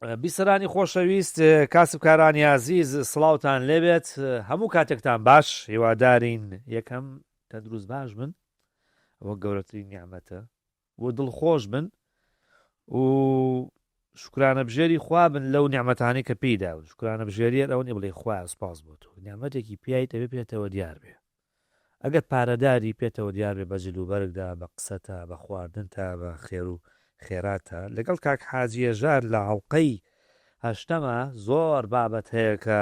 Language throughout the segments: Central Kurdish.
بیسەرانی خۆشەویست کاسبکارانی عزیز سڵاوتان لێبێت هەموو کاتێکتان باش هیوادارین یەکەم تەندروست باش بن ئەوە گەورەترین نیعمەتە بۆ دڵخۆش بن و شکرانە بژێری خوا بن لەو نیعمەتانی کە پێیدا و شکرانە بژێریە ئەو نێ بڵێ خوا سپاس بۆ تۆ نیعمەتێکی پیای دەبێت پێێتەوە دیار بێ ئەگەر پارەداری پێێتەوە دیار بێ بە جلوبەرگدا بە قسەتە بە خواردن تا بە خێر و خێراتە لەگەڵ کاک حاجی هێژار لە هەڵقەی هەشتەمە زۆر بابەت هەیە کە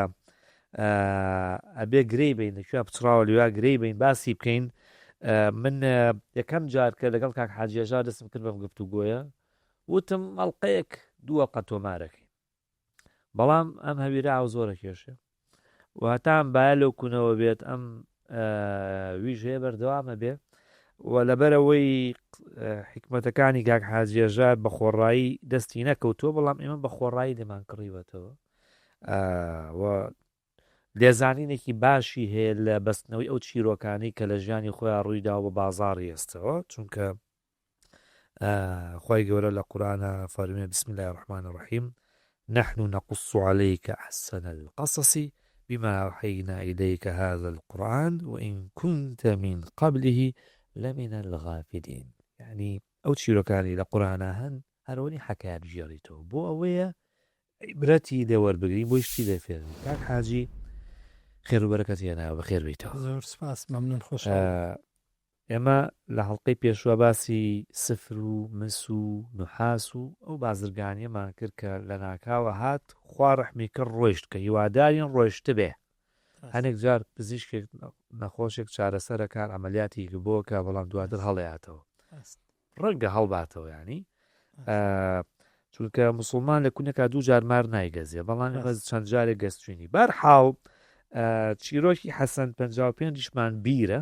ئەبێ گرەی بین لەکوێ بچراوە لێوا گرەی بین باسی بکەین من یەکەم جار کە لەگەڵ کاک حاجی هێژار دەستم کرد بەم گفتوگۆیە وتم هەڵقەیەک دووە قەت تۆمارەکەی بەڵام ئەم هەویرا زۆرە کێشێ و هەتام باە لەو کوونەوە بێت ئەم ویژ هەیە بەردەوامە بێ و لەبەرەوەی حکمەتەکانی کاک حاجی هێژار بە خۆڕایی دەستی نەکەوتووە بەڵام ئێمە بە خۆڕایی دەمان کڕیوەتەوە و لێزانینێکی باشی هەیە لە بەستنەوەی ئەو چیرۆکانی کە لە ژیانی خۆیان ڕوویداوە بە بازاڕی ئێستەوە چونکە خی گەورە لە قورآنە فەرمێ بسم الله الرحمن الرحیم نحن نقص عليك أحسن القصص بما أوحينا إليك هذا القرآن وإن كنت من قبله لمن الغافلين يعني ئەو چیرۆکانی لە قورآنە هەن هەرەوەی حەکایەت ژێڕیتەوە بۆ ئەوەیە عیبرەتی لێوەربگرین بۆی شتی لێ فێرن کاک حاجی خێر و بەرەکەت هێناوە بەخێر بیتەوە زۆر سپاس مەمنون خۆش ئێمە لە هەڵقەی پێشوە باسی سفر و مس و نوحاس و ئەو بازرگانیەمان کرد کە لە ناکاوە هات خوا ڕەحمی کرد ڕۆیشت کە هیوادارین ڕۆیشتە بێ هەنێک جار پزیشکێک نەخۆشێک چارەسەرەکان ئەمەلیاتی بۆ کە بەڵام دواتر هەڵەیاتەوە ڕەنگە هەڵباتەوە ینی چونکە مسلمان لە کوونێکا دوو جار مار نایگەزیە بەڵام چەند جارێک گەستوێنی بەرحاڵ چیرۆکی حەسەن 55مان بیرە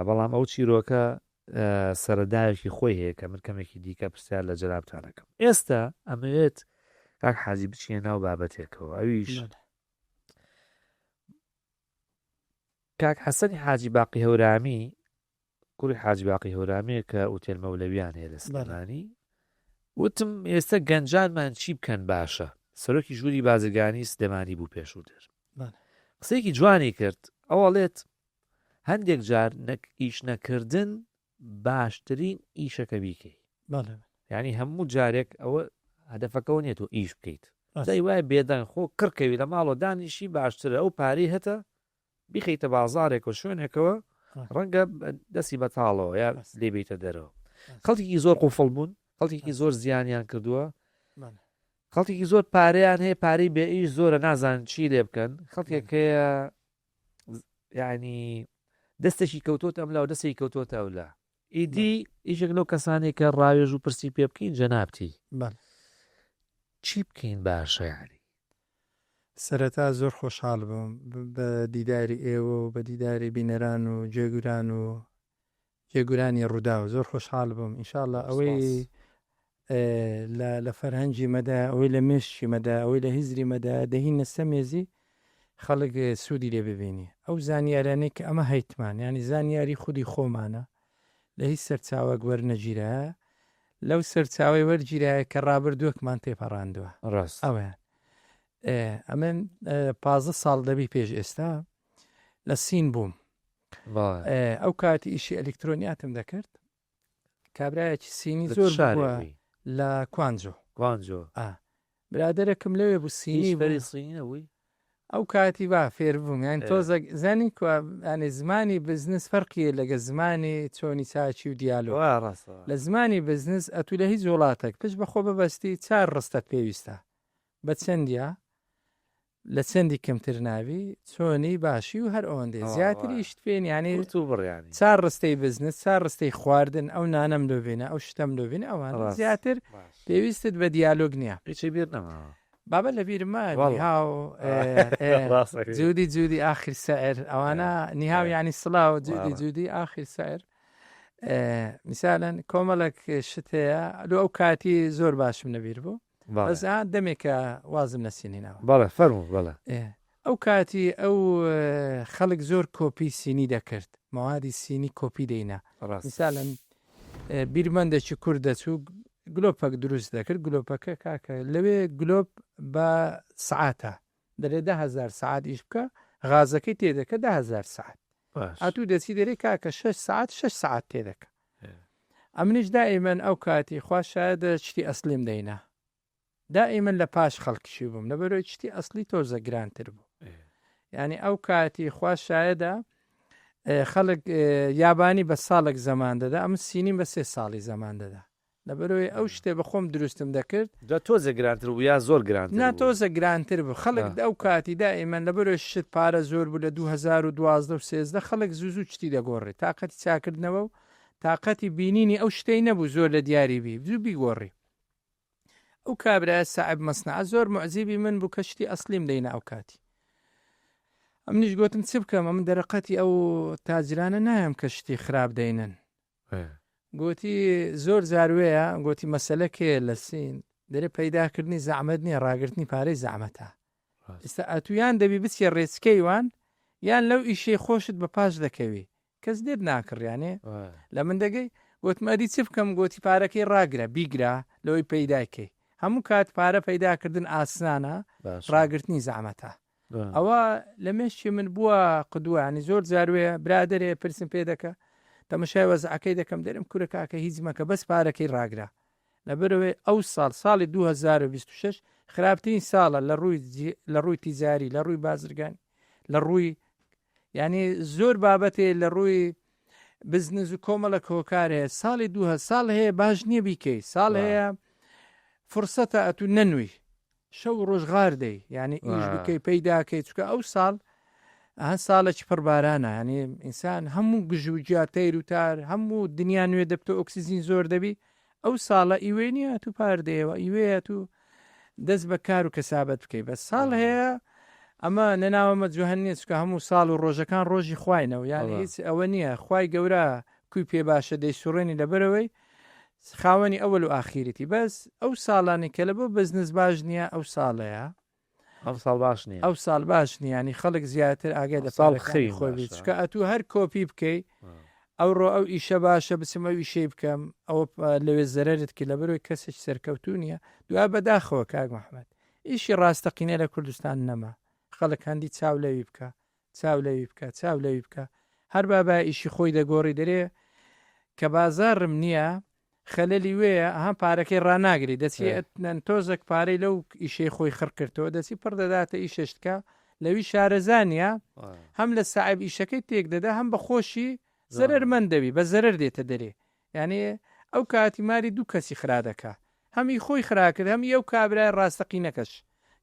بەڵام ئەو چیرۆکە سەرەدایەکی خۆی هەیە کە من کەمێکی دیکە پرسیار لە جەلابتانەکەم ئێستا ئەمەوێت کاک حاجی بچینە ناو بابەتێکەوە ئەویش کاک حەسەنی حاجی باقی هەورامی کوڕی حاجی باقی هەورامی کە ئوتێل مەولەویان هەیە لە سلێمانی وتم ئێستا گەنجانمان چی بکەن باشە سەرۆکی ژووری بازرگانی سلێمانی بوو پێشووتر قسەیەکی جوانی کرد ئەوەڵێت هەندێک جار ئیش نەکردن باشترین ئیشەکە بیکەی یعنی هەموو جارێک ئەوە هەدەفەکەەوە نیێت و ئیش بکەیت دەی وایە بێدەنگ خۆ کڕکەوی لە ماڵۆ دانیشی باشترە ئەو پارەی هەتە بیخیتە بازارێک و شوێنێکەوە ڕەنگە دەستی بەتاڵەوە یا لێبیتە دەرەوە خەڵکێکی زۆر قوفڵ بوون خەڵکێکی زۆر زیانیان کردووە خەڵکێکی زۆر پارەیان هەیە پارەی بێ ئیش زۆرە نازان چی لێ بکەن خەڵکێکەیە یعنی دەستێکی کەوتۆتە ئەم لاو دەستی کەوتۆتە ئەو لا ئیدی ئیشێک لەو کەسانێک کە ڕاوێژ و پرسی پێ بکەین جەنابتی چی بکەین باشە یعنی سەرەتا زۆر خۆشحاڵ بووم بە دیداری ئێوە و بە دیداری بینەران و جێگورانی ڕوودا و زۆر خۆشحاڵ بووم ئینشاءالله ئەوەی لە فەرهەنگی مەدا ئەوەی لە مێشتی مەدا ئەوەی لە هیزری مەدا دەهینە سەمێزی خەڵک سوودی لێ ببینی ئەو زانیارانەی کە ئەمە هەیتمان ینی زانیاری خودی خۆمانە لە هیچ سەرچاوە وەرنەگیرە لەو سەرچاوی وەرگیرایە کە ڕابردووەکمان تێپەڕاندووە ڕاست ئەوەیان ئەمن 15 ساڵ دەبی پێش ئێستا لە سین بووم ئەو کاتی ئیشی ئەلکترۆنیاتم دەکرد کابراایەکی سینی زۆر لە کوانجۆ برادەرەکەم لەوێ بوو سینی بەری سینەوەی ئەو کاتی با فێر بووم یان تۆزە زانی کوانێ زمانی بزنس فەرقیە لەگە زمانی چۆنی چاچی و دیالۆ لە زمانی بزنس ئەتو لە هیچ وڵاتێک پشت بەخۆ بەبەستی چار ڕستەت پێویستە بە چەندە لە چەندی کەمتر ناوی چۆنی باشی و هەر ئەوەندێ زیاتریشت پێێن ینی چار ڕستەی بزنس چار ڕستەی خواردن ئەو نانەم دۆبێنە ئەو شتەم دۆبێن ئەوان زیاتر پێویستت بە دیالۆگ نییە هیچی بیر نەما بابە لە بیرمە هاو جودی ئاخر سەعر ئەوانە نیهاو ینی سڵاو جودی ئاخر سەعر میسالەن کۆمەڵک شتەیە لە ئەو کاتی زۆر باشم نەبیر بوو بەس دەمێکە وازم نەسیێنینەوە بەڵێ فەرمو بەڵێ ئەو کاتی ئەو خەڵک زۆر کۆپی سینی دەکرد ماوادی سینی کۆپی دەینە میسالەن بیرمەندێکی کوور دەچوو گلۆپەک دروست دەکرد گلۆپەکە کاکە لەوێ گلۆپ بە سعاتە دەرێ 10,000 سعات ئیش بکە غازەکەی تێدەکە 10,000 سعات ئەتوو دەچی دەرێ کاکە 6 سعات 6 سعات تێدەکە ئەمنیش دائیمەن ئەو کاتی خوا شایدە شتی ئەسلیم دەینا دائیمەن لە پاش خەڵکیشی بووم لەبەرەوەی شتی ئەسلی تۆزە گرانتر بوو یعنی ئەو کاتی خوا شایدە خەڵک یابانی بە ساڵێک زەمان دەدا ئەم سینیم بە 3 ساڵی زەمان دەدا لەبەرەوەی ئەو شتێ بە خۆم دروستم دەکرد تۆزە گرانتر بوو یا زۆر گرانتر ناتۆزە گرانتر بوو خەڵک ئەو کاتی دائیمەن لەبەرەوەی شت پارە زۆر بوو لە 2012 و 13 خەڵک زوو شتی دەگۆڕێت تااقەتی چاکردنەوە و تااقەتی بینینی ئەو شتەی نەبوو زۆر لە دیاری بی زوو بیگۆڕی ئەو کابرا سعب مەسنع زۆر معزیبی من بوو کە شتی ئەسلیم دەینە ئەو کاتی ئەمنیش گوتم چ بکەم ئەم دەرەقەتی ئەو تاجرانە نایم کە شتی خراپ دەینن گوتی زۆر زاروەیە گوتی مەسەلە کێ لە سین دەرێ پەیداکردنی زەحمەت نییە ڕاگررتنی پارەی زەحمەتە ئێستا ئەتویان دەبی بچێ ڕێچکەیوان یان لەو ئیشەی خۆشت بە پاش دەکەوی کەس دێت ناکڕیانێ لە من دەگەی گوتمەدی چ بکەم گوتی پارەکەی ڕاگرە بیگرا لەوەی پەیداکەی هەموو کات پارە پەیداکردن ئاسانە ڕاگررتنی زەحمەتە ئەوە لە مێشتی من بووە قدووانی زۆر زاروێ برادێ پرسم پێ دەکە تەمەشای وەزعەکەی دەکەم دەرم کوورەکەکە هیچ مەکە بەس پارەکەی ڕاگرا لەبەرەوەی ئەو ساڵی 2026 خراپترین ساڵە لە ڕووی تیزاری لە ڕووی بازرگانی لە ڕووی ینی زۆر بابەتێ لە ڕووی بزنس و کۆمەڵە کۆکار هەیە ساڵی 2 ساڵ هەیە باش نییە بیکەی ساڵ هەیە فرسەتە ئەتو نەنووی شەو ڕۆژغار دەی ینی ئیش بکەی پەیداکەی چکە ئەو ساڵ هەن ساڵێکی پڕبارانە ینی ئینسان هەموو گژوجیا تەیر و تار هەموو دنیا نوێ دەبتە ئۆکسسیزین زۆر دەبی ئەو ساڵە ئیوێ نیە تو پاردەیەوە ئیوەیە تو دەست بە کار و کەسابەت بکەی بە ساڵ هەیە ئەمە نەناوەمە جوهنیە چکە هەموو ساڵ و ڕۆژەکان ڕۆژی خوینەوە یان هیچ ئەوە نییە خوای گەورە کوی پێ باشە دەی سوڕێنی لەبەرەوەی خاوەنی ئەوەل و ئاخیرەتی بەس ئەو ساڵانی کە لە بۆ بزنس باش نییە ئەو ساڵەیە ئەو ساڵ باش نییە ئەو ساڵ باش نییانی خەڵک زیاتر ئاگای لە ساڵ خەوی خۆی چکە ئەتو هەر کۆپی بکەی ئەوڕۆ ئەو ئیشە باشە بچمە ویشەی بکەم ئەوە لەوێ زەرت کە لە بەرەوەی کەسێک سەرکەوتو نییە دوای بەداخەوە کاک محمەد ئیشی ڕاستەقینە لە کوردستان نەما خەڵک هەندی چاو لەوی بکە چاو لەوی بکە چاو لەوی بکە هەر بابا ئیشی خۆی دەگۆڕی دەرێ کە بازارم نییە خەلەلی وەیە ئەها پارەکەی ڕناگری دەچێت تۆزێک پارەی لەو ئیشەی خۆی خڕکردەوە دەچی پڕ دەداتە ئیششتکە لەوی شارەزانە هەم لە سعب ئیشەکەی تێک دەدا هەم بە خۆشی زەرمەندەوی بە زەرەر دێتە دەرێ یعنی ئەو کاتیماری دوو کەسی خرا دەکە هەمی خۆی خراکرد هەمی ئەو کابرای ڕاستەقی نەکەش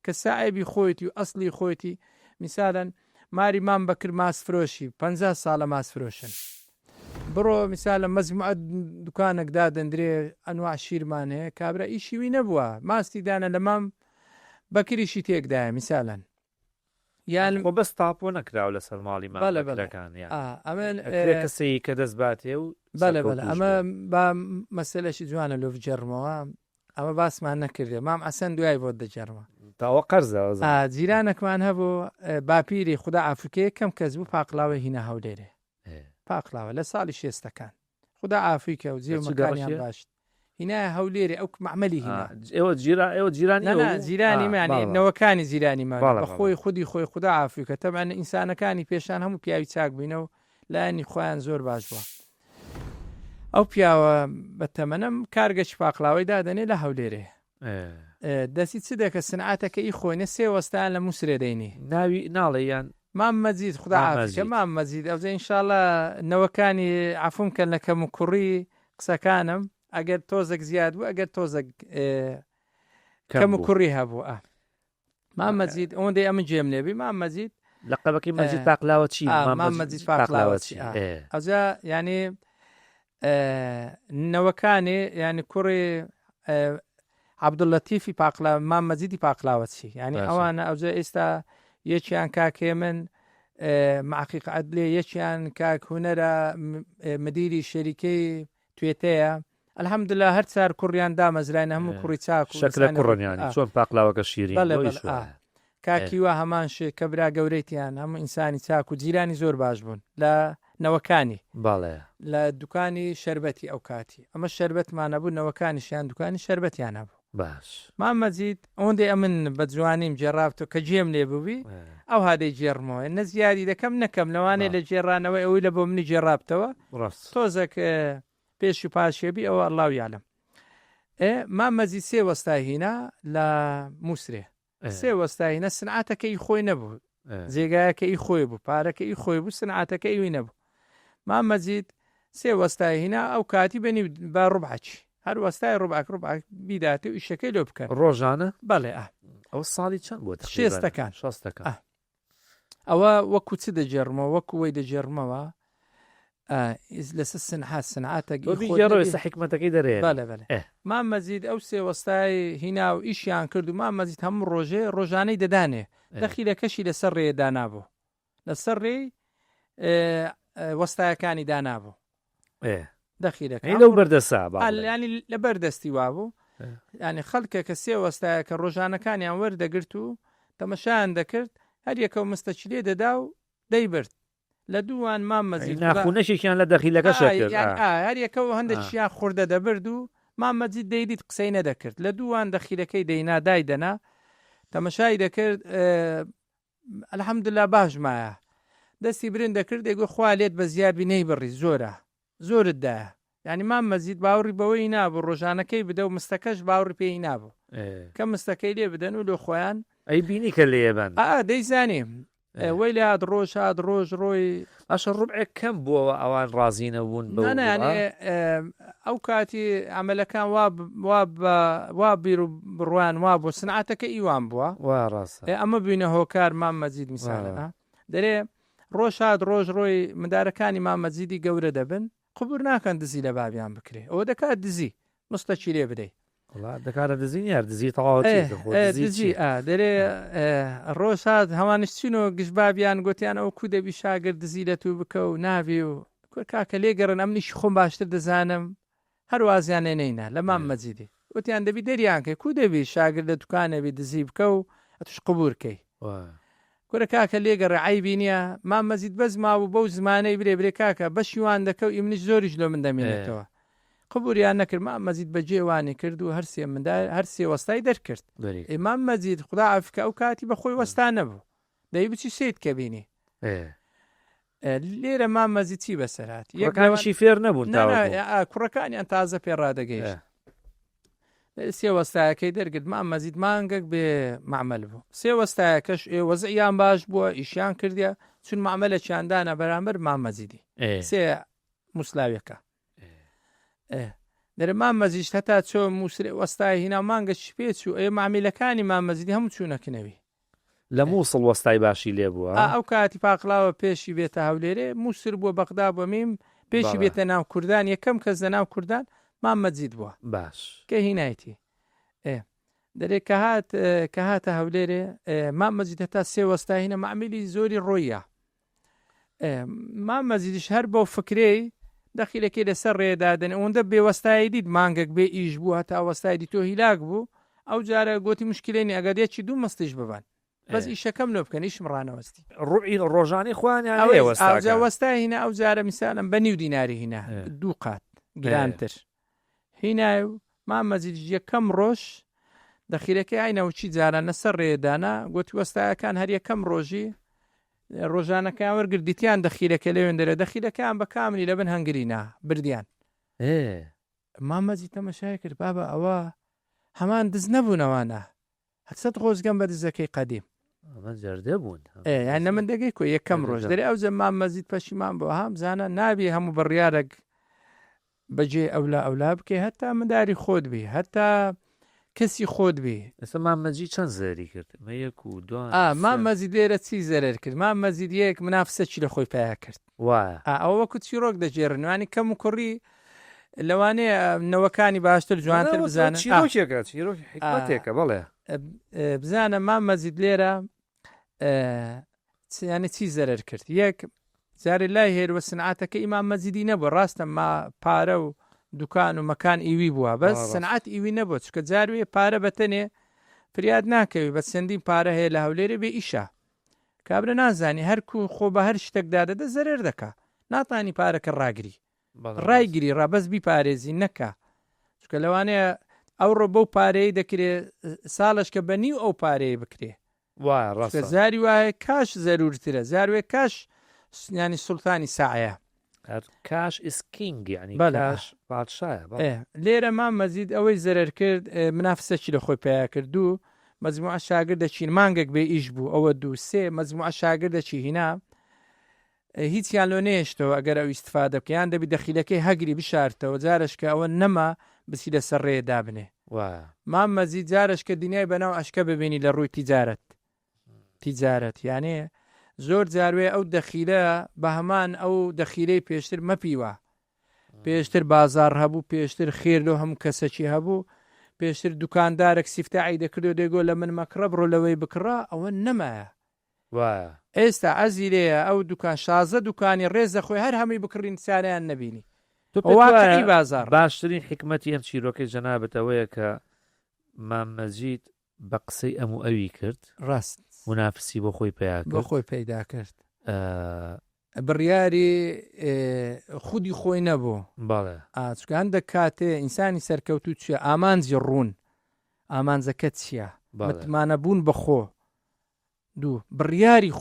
کە سعبی خۆیتی و ئەسلی خۆیتی میسالەن ماری مام بەکرد ماسفرۆشی 50 ساڵە ماسفرۆشن بڕۆ میسالە مەزمعە دوکانێکدا دەندرێ ئەنواع شیرمان هەیە کابرا ئیشیوی نەبووە ماستی دانە لە مام بەکریشی تێکدایە میسالەن یان بەس تاپۆ نەکراوە لە سەر ماڵی ماڵەکان کەسی کە دەستباتێ و ئەمە با مەسەلەشی جوانە لۆ جەرمەوە ئەمە باسمان نەکردێ مام ئەسەن دوای بۆ دەجەرمە تاوە قەرزە جیرانێکمان هەبوو باپیری خوددا ئافریکەیە کەم کەس بوو پاقلاوە هینە هەولێرێ پاقلاوە لە ساڵی شێستەکان خوددا ئافریکە و جێمەکانیان باشت هینای هەولێرێ ئەو معمەلی هینا ئێوە جیرانیمانی نەوەکانی جیرانیمان بە خۆی خودی خۆی خوددا ئافریکە تەمان ئینسانەکانی پێشان هەموو پیاوی چاک بووینەوە لایانی خۆیان زۆر باش بووە ئەو پیاوە بە تەمەنم کارگەشی پاقلاوەی دادەنێ لە هەولێرێ دەستی چ دەکە سنعاتەکەی خۆینە 3 وەستان لە مووسێ دەینی ناوی ناڵێ یان مام مەجید خوددا ئافریکە مام مەجید ئەوزە ئینشاڵە نەوەکانی عفوم کە لە کەم و کوڕی قسەکانم ئەگەر تۆزێک زیاد بوو ئەگەر تۆزێک کەم و کوڕی هەبوو مام مەجید ئەوەندەی ئەمە جێم لێبی مام مەجید لەقەبەکەی مەجید پاقلاوە چی مام مەجید پاقلاوە چی ئەوزە ینی نەوەکانی ینی کوڕی عەبدوڵەتیفی پاقلاوە مام مەجیدی پاقلاوە چی ینی ئەوانە ئەوزە ئێستا یەکیان کاکێ من معقیق عەدلێ یەکیان کاک هونەرە مدیری شەریکەی توێتەیە الحەمدلله هەر چار کوڕیان دامەزراینە هەموو کوڕی چاک شەکرە کوڕنیانی چۆن پاقلاوەکە شیرین کاکیوە هەمانشێ کە برا گەورەیتیان هەموو ئینسانی چاک و جیرانی زۆر باش بوون لە نەوەکانی باڵێ لە دوکانی شەربەتی ئەو کاتی ئەمە شەربەتمانە بوو نەوەکانیشیان دوکانی شەربەتیان هەبوو باش مامەجید ئەوەندەی ئەمن بە جوانیم جێڕاوتۆ کە جێم لێ بووی ئەو هادەی جێڕمەوە نەزیادی دەکەم نەکەم لەوانەیە لە جێڕانەوەی ئەوەی لە بۆ منی جێڕابتەوە تۆزێک پێشی پاشێبی ئەوە ئەڵڵاو یاعلەم مامەجید سێ وەستای هینا لە مووسێ سێ وەستای هینە سنعاتەکەی خۆی نەبوو جێگایەکەی خۆی بوو پارەکەی خۆی بوو سنعاتەکەی وی نەبوو مامەجید سێ وەستای هینا ئەو کاتی بەنی بە ڕوبعچی هەر وەستای ڕوبعک بیداتێ و ئیشەکەی لێ بکەن ڕۆژانە بەڵێ ئەو ساڵی چەند بووە شێستەکان ئەوە وەکو چ دەجێڕمەوە وەکو وەی دەجێڕمەوە لەسەر سنعاتەگەڕەوە حکمەتەکەی دەرێ مامەجید ئەو سێ وەستای هینا و ئیشیان کرد و مامەجید هەموو ڕۆژێ ڕۆژانەی دەدانێ دەخیلەکەشی لەسەر ڕێ دانابوو لەسەر ڕێ وەستایەکانی دانابوو دەخیلەکە لەو بەردەسا ینی لە بەردەستی وابوو ینی خەڵکە کە سێ وەستایە کە ڕۆژانەکانیان وەردەگرت و تەمەشایان دەکرد هەر یەکە و مستەچلێ دەدا و دەیبرد لە دووان مامەجید ناخونەشێکیان لە دەخیلەکە هەر یەکەوە هەندێکیان خوردە دەبرد و مامەجید دەیدیت قسەی نەدەکرد لە دووان دەخیلەکەی دەینا دای دەنا تەمەشای دەکرد ئەلحەمدولیلا باش مایە دەستی برن دەکرد دەیگو خوا لێت بە زیادبی نەیبڕی زۆرە زۆرتدایە ینی مامەجید باوەڕی بەوەی نابوو ڕۆژانەکەی بدە و مستەکەش باوەڕی پێی نابوو کە مستەکەی لێ بدەن و لە خۆیان ئەی بینی کە لێبن دەیزانیم وەی لە هات ڕۆژ هات ڕۆژ ڕۆی ئەشە ڕوبعێک کەم بووەوە ئەوان ڕازینە بوون ئەو کاتی ئەمەلەکان وا بیر و بڕوان وا بوو سنعاتەکە ئیوان بووە ڕاست ئەمە بینە هۆکار مامەجید میساڵە دەرێ ڕۆژ هات ڕۆژ ڕۆی مدارەکانی مامەجیدی گەورە دەبن قبور ناکەن دزی لە بابیان بکرێ ئەوە دەکات دزی مستەچی لێ بدەیت دەکارە دزی یار دزی تەواوەتی دەرێ ڕۆژ هات هەوانش چینەوە گشتبابیان گوتیان ئەو کو دەبی شاگرد دزی لە تو بکە و ناوی و کاکە لێگەڕن ئەم نیشی خۆم باشتر دەزانم هەروازیانێ نینە لە مامەجیدی وتیان دەبی دەریانکە کو دەبی شاگرد لە دوکانەبی دزی بکە و ئەتوش قبورکەی کورە کاکە لێگەڕ عیبی نییە مامەجید بەس ماوو بەو زمانەی برێ برێ کاکە بەشیوان دەکە و ئیمنیش زۆریش لۆ من دەمێنێتەوە قبوریان نەکرد مامەجید بەجێوانی کرد و هەرسێ مندای هەرسێ وەستای دەرکرد مامەجید خدا ئافکە ئەو کاتی بەخۆی وەستا نەبوو دەی بچی سید کە بینی لێرە مامەجید چی بەسەرات یەکانشی فێر نەبوون کوڕەکانیان تازە پێڕادەگەیشت سێ وەستایەکەی دەرگرت مامەجید مانگەک بێ معمەل بوو سێ وەستایەکەش وەزعیان باش بووە ئیشیان کردیا چون معمەلە چاندانە بەرامبەر مامەجیدی سێ موسلاویەکە دەرە مامەجیش هەتا چۆ مووسێ وەستای هینا مانگە پێچ و ئێ معمیلەکانی مامەجیدی هەموو چوونەکنەوی لە مووسڵ وەستای باشی لێ بووە ئەو کاتی پاقلاوە پێشی بێتە هەولێرێ مووسر بووە بەغدا بۆ میم پێشی بێتە ناو کوردان یەکەم کەس لە ناو کوردان مامەجید بووە باش کە هینایەتی دەرێ کە هاتە هەولێرێ مامەجید هەتا سێ وەستای هینە معمیلی زۆری ڕۆیە مامەجیدش هەر بەو فکرەی دەخیلەکەی لەسەر ڕێدادن ئەوەندە بێوەستایی دیت مانگەک بێ ئیش بوو هەتا وەستای دی تۆ هیلاک بوو ئەو جارە گوتی مشکلێنی ئەگەدێکی دوو مەستیش ببان بەس ئیشەکەم لۆ بکەن ئیشم ڕانەوەستی ڕوئی ڕۆژانی خوانیان وەستای هینە ئەو جارە میسالم بە نیو دیناری هینە دوو قات گرانتر هینای و مامەجید یەکەم ڕۆژ دەخیلەکەی ئاینەوەچی جاران لەسەر ڕێدانا گوتی وەستایەکان هەر یەکەم ڕۆژی ڕۆژانەکان وەرگردیتیان دەخیلەکە لەوێن دەرە دەخیلەکان بە کاملی لەبن هەنگرینا بردیان مامەجید تەمەشای کرد بابە ئەوە هەمان دز نەبوونەوانە هەسەد خۆزگەم بە دزەکەی قەدیم جەردە بوون یان نە من دەگەی کۆ یەکەم ڕۆژ دەرێ ئەو زەم مامەجید پەشیمان بۆ هەم زانە نابی هەموو بڕیارێک بەجێ ئەولا بکەی هەتا منداری خۆت بی هەتا کەسی خۆت بی ئەستا مامەجید چەند زەری کرد یەک و دوان مامەجید لێرە چی زەرەر کرد مامەجید یەک منافسەکی لە خۆی پیا کرد ئەو وەکو چیرۆک دەژێڕنوانی کەم و کوڕی لەوانەیە نەوەکانی باشتر جوانتر بزانن حکمەتێکە بەڵێ بزانە مامەجید لێرە ینی چی زەرەر کرد یەک جارێ لای هێروە سنعاتەکە مامەجیدی نەبوو ڕاستە ما پارە و دوکان و مەکان ئیوی بووە بەس سنعات ئیوی نەبوو چکە جاروێ پارە بەتەنێ فریاد ناکەوی بە چەندین پارە هەیە لە هەولێرە بێ ئیشە کابرا نازانی هەرکو خۆ بە هەر شتێکدا دەدە زەرێر دەکا ناتانی پارەکە ڕاگری ڕایگیری ڕابەس بیپارێزی نەکە چکە لەوانەیە ئەوڕۆ بەو پارەی دەکرێت ساڵش کە بە نیو ئەو پارەیە بکرێ زاری وایە کاش زەرورترە زاروێ کاش ینی سوڵتانی ساعەیە کاش ئسکینگ ینی باشایە لێرە مام مەزید ئەوەی زەرەر کرد منافسەکی لە خۆی پیا کردو مەجموعە شاگردەچین مانگێک بێ ئیش بوو ئەوە دوو سێ مەجموعە شاگردەچی هینا هیچیان لۆ نێشتەوە ئەگەر ئەو ئیستفادە بکەیان دەبی دەخیلەکەی هەگری بشارتەوە جارش کە ئەوە نەما بسی لەسەر ڕێدا بنێ مام مەزید جارش کە دنیای بەناو ئەشکە ببینی لە ڕووی تیجارەت یانێ زۆر جاروێ ئەو دەخیلە بە هەمان ئەو دەخیلەی پێشتر مەپیوە پێشتر بازار هەبوو پێشتر خێر لۆ هەموو کەسەکی هەبوو پێشتر دوکاندارێک سیفتەعی دەکردو دێگۆ لە من مەکڕە بڕۆ لەوەی بکڕا ئەوە نەمایە ئێستا ئەزی لێە ئەو دوکان شازە دوکانی ڕێزە خۆی هەر هەمووی بکڕین ساریان نەبینی بازار باشترین حکمەتی ئەم چیرۆکەی جەنابەتەوەیە کە مامەجید بە قسەی ئەموو ئەوی کرد ڕاست منافسی بۆ خۆی پیا بۆ خۆی پەیدا کرد بڕیاری خودی خۆی نەبوو چکە هەندە کاتێ ئینسانی سەرکەوتو چیە ئامانجی ڕوون ئامانجەکە چییە متمانە بوون بەخۆ دوو بڕیاری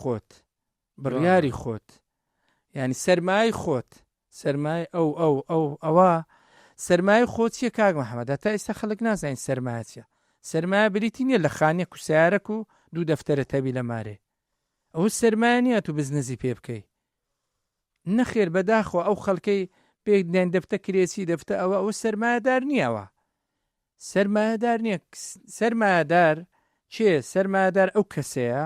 خۆت ینی سەرمای خۆت سەرمای ئەوە سەرمای خۆت چیە کاک محەممەد تا ئێستا خەڵک نازانین سەرمایە چیە سەرمایە بریتی نییە لە خانێک و سیارەک و دوو دەفتەرە تەبی لە مارێ ئەو سەرمایە نیە تو بزنسی پێ بکەی نەخێر بەداخۆ ئەو خەڵکەی پێک دێن دەفتە کرێسی دەفتە ئەوە سەرمایەدار نییەوە سەرمایەدار نییە سەرمایەدار چێ سەرمایەدار ئەو کەسەیە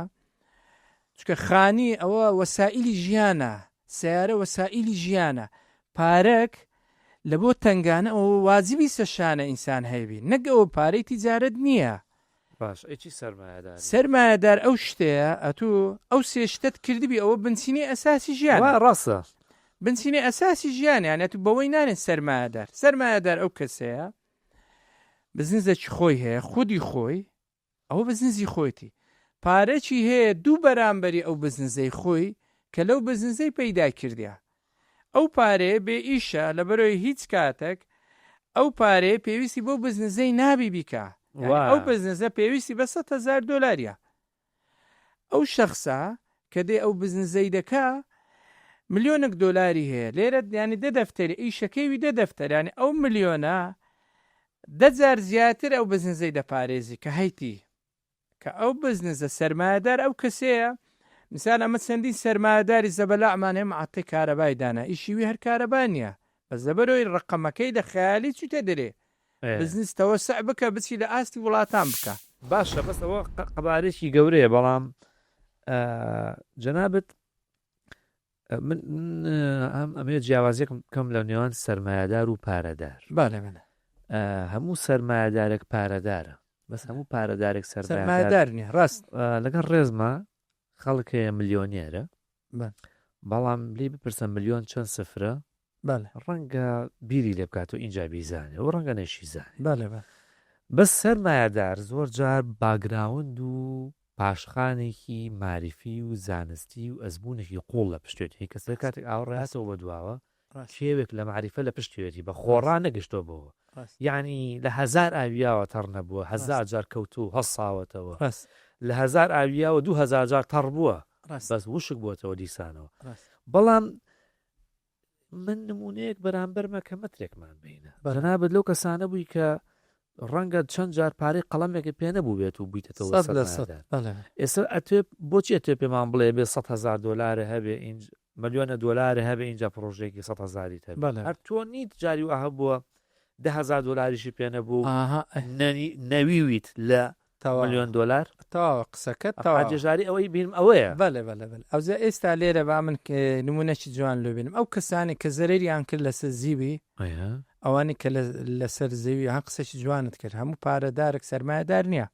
چکە خانی ئەوە وەسائلی ژیانە سیارە وەسائلی ژیانە پارەک لە بۆ تنگانە ئەو واجبی سەشانە ئینسان هەیەبی نەک ئەوە پارەی تیجارەت نییە باش سەرمایەدار ئەو شتەیە ئەتوو ئەو سێشتت کردبی ئەوە بنچینی ئەساسی ژیان ڕاستە بنچینی ئەساسی ژیانیانێت بەوەی نانێت سەرمایەدار ئەو کەسەیە بزنزێکی خۆی هەیە خودی خۆی ئەوە بزنزی خۆیتی پارەکی هەیە دوو بەرامبەری ئەو بزنزەی خۆی کە لەو بزنزەی پەیدا کردیا ئەو پارەیە بێ ئیشە لە بەرەوەی هیچ کاتێک ئەو پارەیە پێویستی بۆ بزنزەی نابی بیکە ئەو بزنزە پێویستی بە $100,000 ئەو شەخصە کە دێ ئەو بزنزەی دەکا ملیۆنێک دۆلاری هەیە لێرە ینی دەفتەری ئیشەکەیوی دەفتەرانی ئەو ملیۆنە 10,000 زیاتر ئەو بزنزەی دەپارێزی کە هەیتی کە ئەو بزنزە سەرمایەدار ئەو کەسەیە مثال ئەمە چەندین سەرمایەداری زەبەلاعمان هەیە معتەی کارەبای دانا ئیشیوی هەر کارەبا نییە بەس لەبەرەوەی ڕقەمەکەی لە خەیالی چوتە دەرێ بزنستەوە سە بکە بچی لە ئاستی وڵاتان بکە باشە بەس ئەوە قەبارێکی گەورەیە بەڵام جەنابەت من ئەمێ جیاوازیەکم کەم لە نێوان سەرمایەدار و پارەدار هەموو سەرمایەدارێک پارەدارە بەس هەموو پارەدارێک سەرمایەدار نییە ڕاست لەگەڵ ڕێزمە خەڵکەیە ملیۆنێرە بەڵام لی بپرسە ملیۆن چەند سفرە ڕەنگە بیری لێ بکات و ئینجا بیزانێ و ڕەنگە نەشیزانێ بەس سەرمایەدار زۆر جار باگراوند و پاشخانێکی معریفی و زانستی و ئەزمونێکی قوڵ لە پشتێتی کەس کاتێک ئاوڕاتەوە بە دواوە شێوێک لە معریفە لە پشتێتی بە خۆڕان نەگەشتۆ بەوە یعنی لە 1000 ئاویاوە تەڕ نەبووە 1000 جار کەوت و هەساوەتەوە لە 1000 ئاویاوە 2000 جار تەڕ بووە بەس وشک بووەتەوە دیسانەوە بەڵام من نمونەیەک بەرامبەرمە کە مەترێکمان بینە جەنابەت لەو کەسانە بووی کە ڕەنگە چەند جار پارەی قەڵەمێکی پێ نەبوو بێت و بیتەوە ئێستا ئەتێ بۆچی ئەتێ پێمان بڵێ بێ $100,000 هەبێ ملیۆنە دۆلارە هەبێ اینجا پرۆژێکی 100,000 هەر تۆ نیت جاری وە هەبووە $10,000 پێ نەبوو نەویویت لە $1,000,000 تاوە قسەکەت تاواجێژاری ئەوەی بینم ئەوەیە ئەوزە ئێستا لێرە با من نمونەکی جوان لێ بینم ئەو کەسانی کە زەرێریان کرد لەسەر زیوی ئەوانی کە لەسەر زەوی ها قسەی جوانت کرد هەموو پارەدارێک سەرمایەدار نییە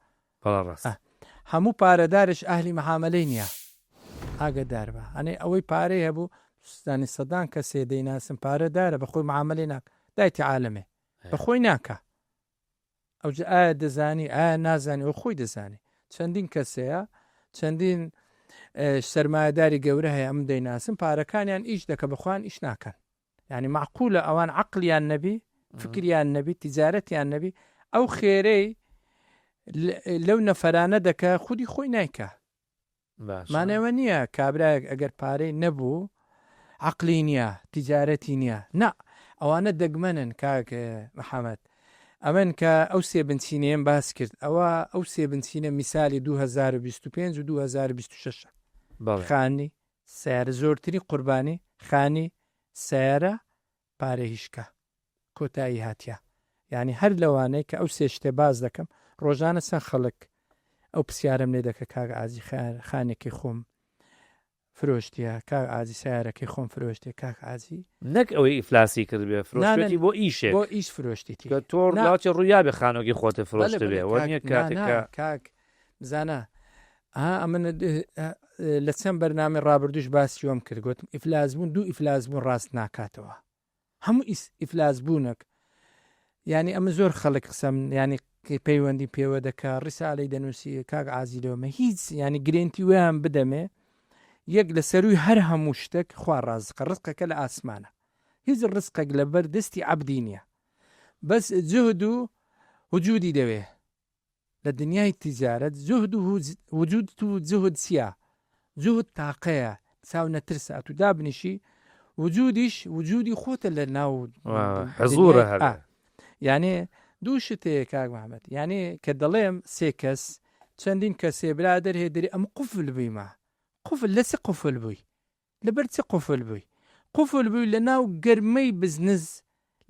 هەموو پارەدارش ئەهلی مەحامەلەی نییە ئاگدار بە ئەنێ ئەوەی پارەی هەبوو سوستانی سەدان کەسێ دەیناسم پارەدارە بەخۆی معاملەی ناک دایتی عالەمێ بەخۆی ناکە ئەو ئایا دەزانی ئایا نازانی ئەو خۆی دەزانی چەندین کەسەیە چەندین سەرمایهداری گەورە هەیە ئەم دەیناسن پارەکانیان ئیش دەکە بخوان ئیش ناکەن یعنی معقولە ئەوان عقلیان نەبی فکریان نەبی تیجارەتیان نەبی ئەو خێرەی لەو نەفەرانە دەکە خودی خۆی نایکە مانەوە نییە کابراایەک ئەگەر پارەی نەبوو عقلی نییە تیجارەتی نییە نا ئەوانە دەگمەنن کاک محەممەد ئەمن کە ئەو سێ بنچینەیەم باس کرد ئەو سێ بنچینە میسالی 2025 و 2026 خانی سیارە زۆرتری قوربانی خانی سیارە پارێهیشکە کۆتایی هاتیە یعنی هەر لەوانەیە کە ئەو سێ شتێ باز دەکەم ڕۆژانە چەند خەڵک ئەو پرسیارم لێ دەکە کاک ئازی خانێکی خۆم فرۆشتیە کاک ئازی سیارەکەی خۆم فرۆشتێ کاک ئازی نەک ئەوەی ئیفلاسی کرد بێ فرۆشتی بۆ ئیشێک بۆ ئیش فرۆشتی کە تۆ لاوچە ڕوویا بێ خانۆکی خۆتە فرۆشت بێ وەنیە کاک بزانە ئەمن لە چەند بەرنامە ڕابردوش باسیۆم کرد گوتم ئیفلاس بوون دوو ئیفلاس بوون ڕاست ناکاتەوە هەموو ئیفلاس بوونەک ینی ئەمە زۆر خەڵک قسەم ینی پەیوەندی پێوە دەکا ڕیسالەی دەنووسی کاک ئازیلەوەمە هیچ ینی گرنتی ویان بدەمێ یەک لە سەروی هەر هەموو شتێک خوا ڕازقە ڕزقەکە لە ئاسمانە هیچ ڕزقێک لەبەر دەستی عەبدی نییە بەس جهد و وجودی دەوێ لە دنیای تیجارەت جهد و وجود و جهد چییە جهد تاقەیە چاو نەترسە تو دابنیشی وجودیش وجودی خۆتە لە ناو حزورە یعنی دوو شتەیە کاک محەممەد یعنی کە دەڵێم سێ کەس چەندین کەسێ برادر هێدەری ئەم قوفل بوویمە قوفل لە چ قوفل بووی لەبەر چ قوفل بووی قوفل بووی لە ناو گەرمەی بزنس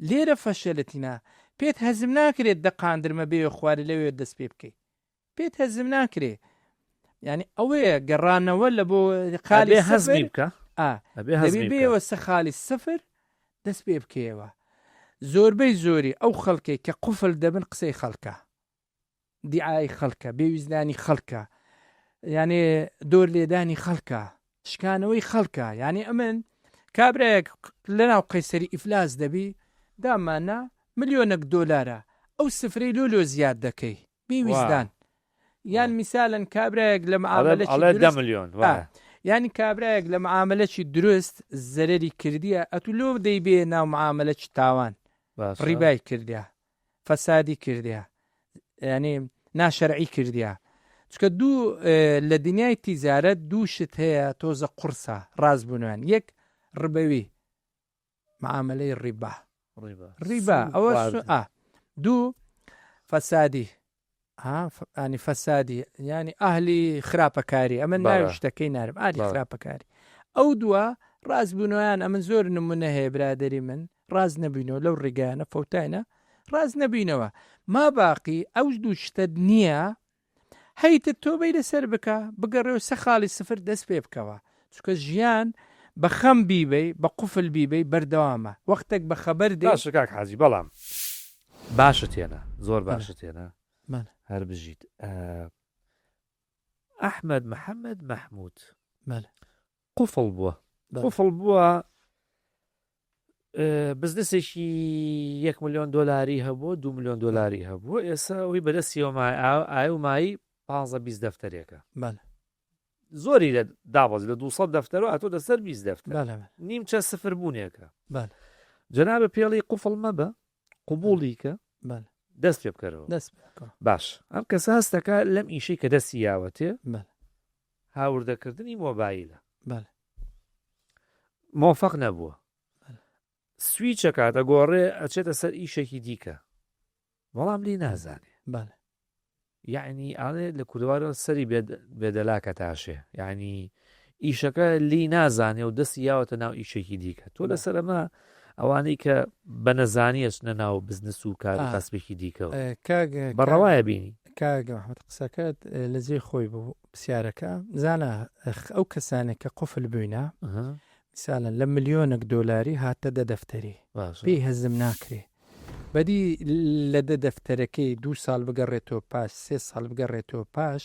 لێرە فەشەلەتینا پێت هەزم ناکرێت دەقاندرمە بێ خوارد لەوێ دەست پێ بکەیت پێت هەزم ناکرێت ینی ئەوەیە گەڕانەوە لە بۆ خالی هەزمی بکە بێەوە سە خالی سەفر دەست پێ بکەیەوە زۆربەی زۆری ئەو خەڵکێک کە قوفل دەبن قسەی خەڵکە دیعای خەڵکە بێویزدانی خەڵکە یعنی دۆر لێدانی خەڵکە شکانەوەی خەڵکە یعنی ئەمن کابراەک لە ناو قەیسەری ئیفلاس دەبی دامانە ملیۆنێک دۆلارە ئەو سفرەی لۆ زیاد دەکەی بێویزدان یان میسالەن کابراەک لە معاملە ملیۆن ینی کابراەک لە معاملەی دروست زەرری کردیە ئەتو لۆ دەیبێ ناو معاملەی تاوان ڕیبای کردیا فەسادی کردیا ینی ناشەرعی کردیا چکە دوو لە دنیای تیجارەت دوو شت هەیە تۆزە قورسە ڕازبوونیان یەک ڕبەوی معاملەی ڕیبا ئەوە دوو فەسادی ئانی فەسادی ینی ئاهلی خراپەکاری ئەمە ناوی شتەکەی نارم ئالی خراپەکاری ئەو دووە ڕازبوونیان ئەمە زۆر نمونە هەیە برادری من ڕاز نەبینەوە لەو ڕێگایانە فەوتانە ڕاز نەبینەوە ما باقی ئەو دوو شتە نییە هەیتە تۆ بەی لەسەر بکە بگەڕێەوە سە خاڵی سفر دەست پێ بکەوە چکە ژیان بە خەم بیبەی بە قوفل بیبەی بەردەوامە وەختێک بە خەبەر دێ کاک حاجی بەڵام باشە تێنە زۆر باشە تێنە هەر بژیت ئەحمەد محەممەد مەحموود قوفڵ بووە قوفڵ بووە بزنسێکی 1 ملیۆن دۆلاری هەبوو 2 ملیۆن دۆلاری هەبوو ئێستا ئەوی بەدەستیەوە ئای و مایی 15-20 دەفتەرێکە زۆری لە دابەز لە 200 دەفتەر و ئەتۆ دەسەر 20 دەفتەر نیمچە سفر بوونێکە جەنابە پێڵی قوفڵ مەبە قوبوڵی کە دەست پێ بکەرەوە باش ئەم کەسە هەستەکە لەم ئیشەی کە دەستی یاوەتێ هاوردەکردنی مۆبایلە مۆفەق نەبووە سویچە کاتە گۆڕێ ئەچێتە سەر ئیشێکی دیکە بەڵام لی نازانێ یعنی ئاڵێ لە کوردوارەوە سەری بێدەلاکە تاشێ یعنی ئیشەکە لی نازانێ و دەستی یاوەتە ناو ئیشێکی دیکە تۆ لەسەر ئەمە ئەوانەی کە بە نەزانیەش نەناو بزنس و کار کەسبێکی دیکەوە بەڕەوایە بینی کاگە محمەد قسەکەت لە جێ خۆی بوو پرسیارەکە زانە ئەو کەسانێک کە قوفل بووینە میساڵەن لە ملیۆنێک دۆلاری هاتە دەفتەری پێی هەزم ناکرێ بەدی لە دەفتەرەکەی 2 ساڵ بگەڕێتەوە پاش 3 ساڵ بگەڕێتەوە پاش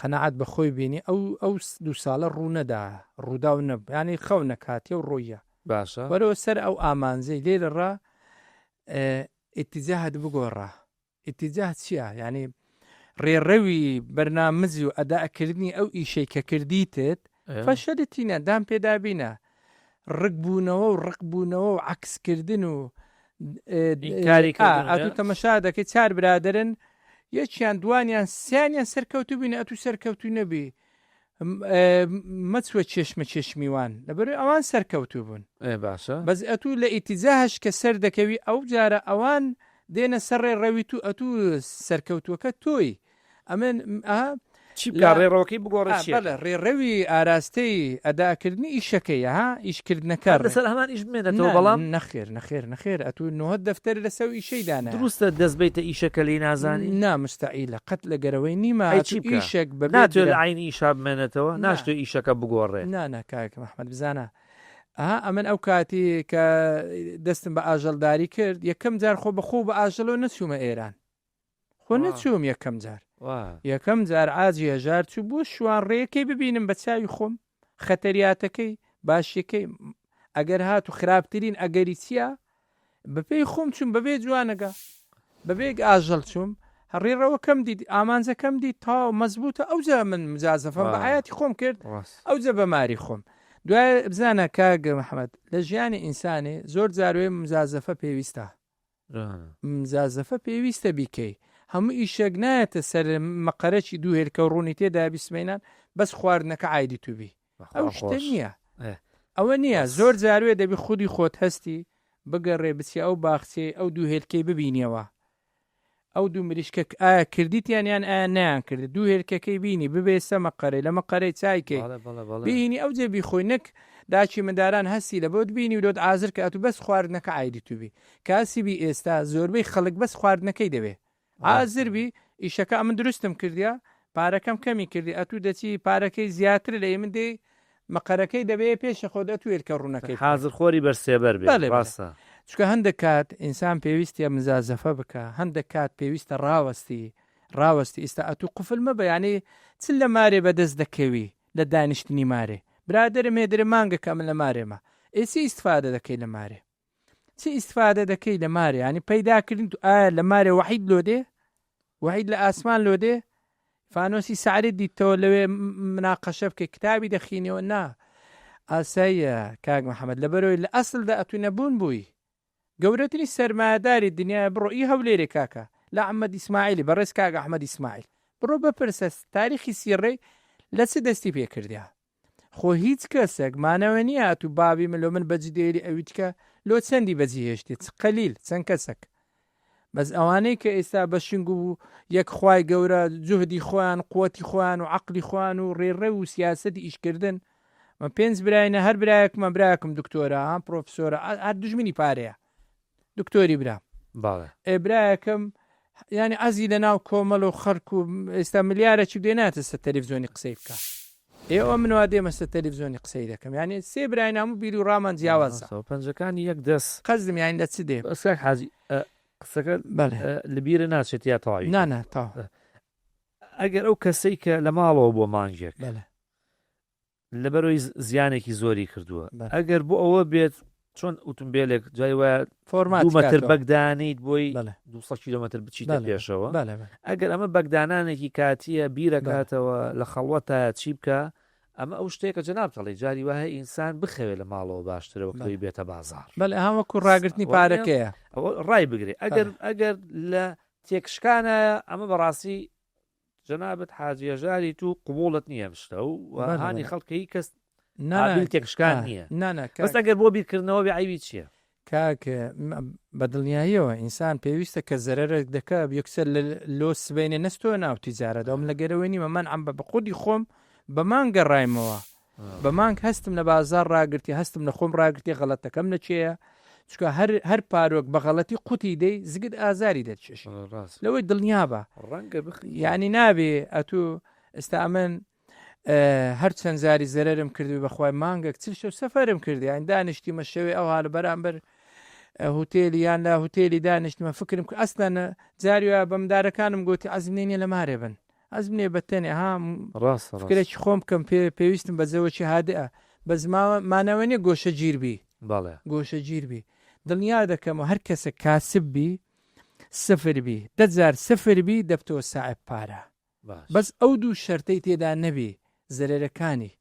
قەنەعەت بەخۆی بینی ئەو 2 ساڵە ڕوونەدا ڕوودا و نەب ینی خەو نەکاتێ و ڕۆیە باشە بەرەوە سەر ئەو ئامانزەی لێرە ڕا ئیتیجاهت بگۆڕە ئیتیجاه چییە؟ یعنی ڕێڕەوی بەرنامج و ئەداکردنی ئەو ئیشەی کە کردیتت فەشەلتینە دام پێدابینە ڕقبوونەوە و ڕقبوونەوە و عکسکردن و ئەتو تەمەشا دەکەی چار برادرن یەکیان دوانیان سیانیان سەرکەوتو بینە ئەتو سەرکەوتو نەبی مەچوە چێشمە چێشمیوان لەبەروی ئەوان سەرکەوتو بوون باشە بەس ئەتوو لە ئیتیجاهش کە سەر دەکەوی ئەو جارە ئەوان دێنە سەر ڕێڕەوی تو ئەتوو سەرکەوتووەکە تۆی ئەمن ڕێڕەوەکەی بگۆڕێت ڕێڕەوی ئاراستەی ئەداکردنی ئیشەکەی ها ئیشکردنەکە لەسەر هەمان ئیش بمێنێتەوە بەڵام نەخێر ئەتوو نۆ دەفتەر لەسەر ئیشەی دانا دروستە دەست بیتە ئیشەکە لی نازانی نامستعیلە قەت لە گەرەوەی نیمە ئیشێک ناتوێت لە عینی ئیشا بمێنێتەوە ناشتوێت ئیشەکە بگۆڕێ کاک محمەد بزانە ئەمن ئەو کاتی کە دەستم بە ئاژەڵداری کرد یەکەم جار خۆ بەخۆ بە ئاژەڵەوە نەچوومە ئێران خۆ نەچووم یەکەم جار ئاجی هەژار چوو بۆ شوان ڕێەکەی ببینم بە چاوی خۆم خەتەریاتەکەی باشیەکەی ئەگەر هات و خراپترین ئەگەری چییە بەپێی خۆم چوم بەبێ جوانەگە بەبێک ئاژەڵ چوم هەڕێڕەوە کەم دیت ئامانجەکەم دیت تا مەزبوطە ئەوجا من مجازەفەم بە حیاتی خۆم کرد ئەوجە بەماری خۆم دوای بزانە کاگە محەممەد لە ژیانی ئینسانێ زۆر جاروێ مزازەفە پێویستە مزازەفە پێویستە بیکەی هەموو ئیشەک نایەتە سەر مەقەرەی دوو هێرکە و ڕوونی تێدا بیسمێنان بەس خواردنەکە عیدی توبی ئەو شتە نییە ئەوە نییە زۆر جاروێ دەبی خودی خۆت هەستی بگەڕێ بچی ئەو باخچێ ئەو دوو هێرکەی ببینیەوە ئەو دوو مریشکە ئایا کردیتیانیان ئایا نیان کرد دوو هێرکەکەی بینی ببێ سە مەقەرەی لە مەقەرەی چایکەی بینی ئەو جێبی خۆی نەک داچی منداران هەستی لە بۆت بینی و دۆت ئازر کە ئەتو بەس خواردنەکە عیدی توبی کاسیبی ئێستا زۆربەی خەڵک بەس خواردنەکەی دەوێ ئازربی ئیشەکە من دروستم کردیا پارەکەم کەمی کردی ئەتوو دەچی پارەکەی زیاتر لە من دێ مەقەرەکەی دەبێ پێشە خۆ دەتو هێرکە ڕوونەکەی حازر خۆری بەرسێبەر بێ چکە هەندێک کات ئینسان پێویستە مزازەفە بکە هەندێک کات پێویستە ڕاوەستی ئێستا ئەتوو قفل مەبە یانەی چ لە مارێ بەدەست دەکەوی لە دانیشتنی مارێ برادرم هێدرە مانگەکە من لە مارێمە ئێسی ئیسفادە دەکەی لە مارێ چی ئیسفادە دەکەی لە مارێ ینی پەیداکردن ئایا لە مارێ وحید لۆدێ وحید لە ئاسمان لۆدێ فانۆسی سعرێت دیتەوە لەوێ مناقەشە بکە کتابی دەخینەوە نا ئاساییە کاک محەممەد لەبەرەوەی لە ئەسڵدا ئەتوو نەبوون بووی گەورەترین سەرمایهداری دنیا بڕۆئی هەولێرێ کاکە لە ئەحمەد ئیسماعیلی بەڕێز کاک ئەحمەد ئیسماعیل بڕۆ بپرسە تاریخی سیڕێ لە چ دەستی پێکردیا خۆ هیچ کەسێک مانەوە نیە تو بابی ملۆ من بەجدێری ئەویتکە لۆ چەندی بەجی هێشتی قەلیل چەند کەسێک بەس ئەوانەی کە ئێستا بەشنگ و یەک خوای گەورە جوهدی خۆیان قوەتی خۆیان و عقلی خۆیان و ڕێڕە و سیاسەتی ئیشکردن من پێنج براینە هەر برایەکمە براکم دکتۆرە ئەم پرۆفسۆرە هەر دژمنی پارەیە دکتۆری برا ئێبرایەکەم ینی ئەزی لە ناو کۆمەڵ و خەرک و ئێستا ملیارەکی دێناتە سە تەلەڤیزۆنی قسەی بکە ئێوە منوا دێمەسە تەلەڤیزۆنی قسەی دەکەم یعنی سێ براین هەموو بیری و ڕامان جیاوازە پەنجەکانی یەک دەست قەزم یانی لە چ دێ حاجی قسەکە لەبیرە ناچێت یا تاوی نانە تا ئەگەر ئەو کەسەی کە لە ماڵەوە بۆ مانگێک لەبەرەوەی زیانێکی زۆری کردووە ئەگەر بۆ ئەوە بێت چۆن ئۆتۆمبیلێک جای وایە فۆرمات 2 مەتر بەگدانیت بۆی 200 کیلۆمەتر بچیتە پێشەوە ئەگەر ئەمە بەگدانانێکی کاتیە بیرەکاتەوە لە خەڵوەتە چی بکە ئەمە ئەو شتێکە جەنابتەڵی جاری وایە ئینسان بخەوێت لە ماڵەوە باشترەوە کەوی بێتە بازار بەڵێ هەموەکو ڕاگررتنی پارەکەیە ئەوە ڕای بگرێ ئەگەر لە تێکشکانە ئەمە بەڕاستی جەنابەت حاجیەژاری تو قوبوڵت نییە شتە و هانی خەڵکەی کەس تێکشکان نییە بەس ئەگەر بۆ بیرکردنەوە بێ عیبی چییە کاکە بەدڵنیاییەوە ئینسان پێویستە کە زەرەرێک دەکە یەکسەر لۆ سبینێ نستۆ ناو تیجارەدەم لە گەرەوەی نیمە من ئەم بە خودی خۆم بەمان گەڕایمەوە بەمانگ هەستم لە بازار ڕاگرتی هەستم لە خۆم ڕاگرتی غەڵەتەکەم نەچێە چکە هەر پارۆک بە غەڵەتی قوتی دەی زگت ئازاری دەچێش لەوەی دڵنیا بە یعنی نابێ ئەتوو ئێستا من هەر چەند زاری زەرم کردی بەخوای مانگەک چ شەو سەفەرم کردی ئەین دانیشتیمە شەوێ ئەو هاە بەرامبەر هوتێلی یان لە هوتێلی دانیشتمە فکرم کە ئەستانە جاریە بەمدارەکانم گوتی ئەزمێنێ لە مارێ بن ئەزمێ بەتەنێ ها فکرێکی خۆم بکەم پێویستم بە زەوەکی هادئە بە مانەوە نیە گۆشە گیربی گۆشە گیربی دڵنیا دەکەمەوە هەر کەسە کاسببی سفر بی 10,000 سفر بی دەبتەوە ساعب پارە بەس ئەو دوو شەرتەی تێدا نەبێ زەرەرەکانی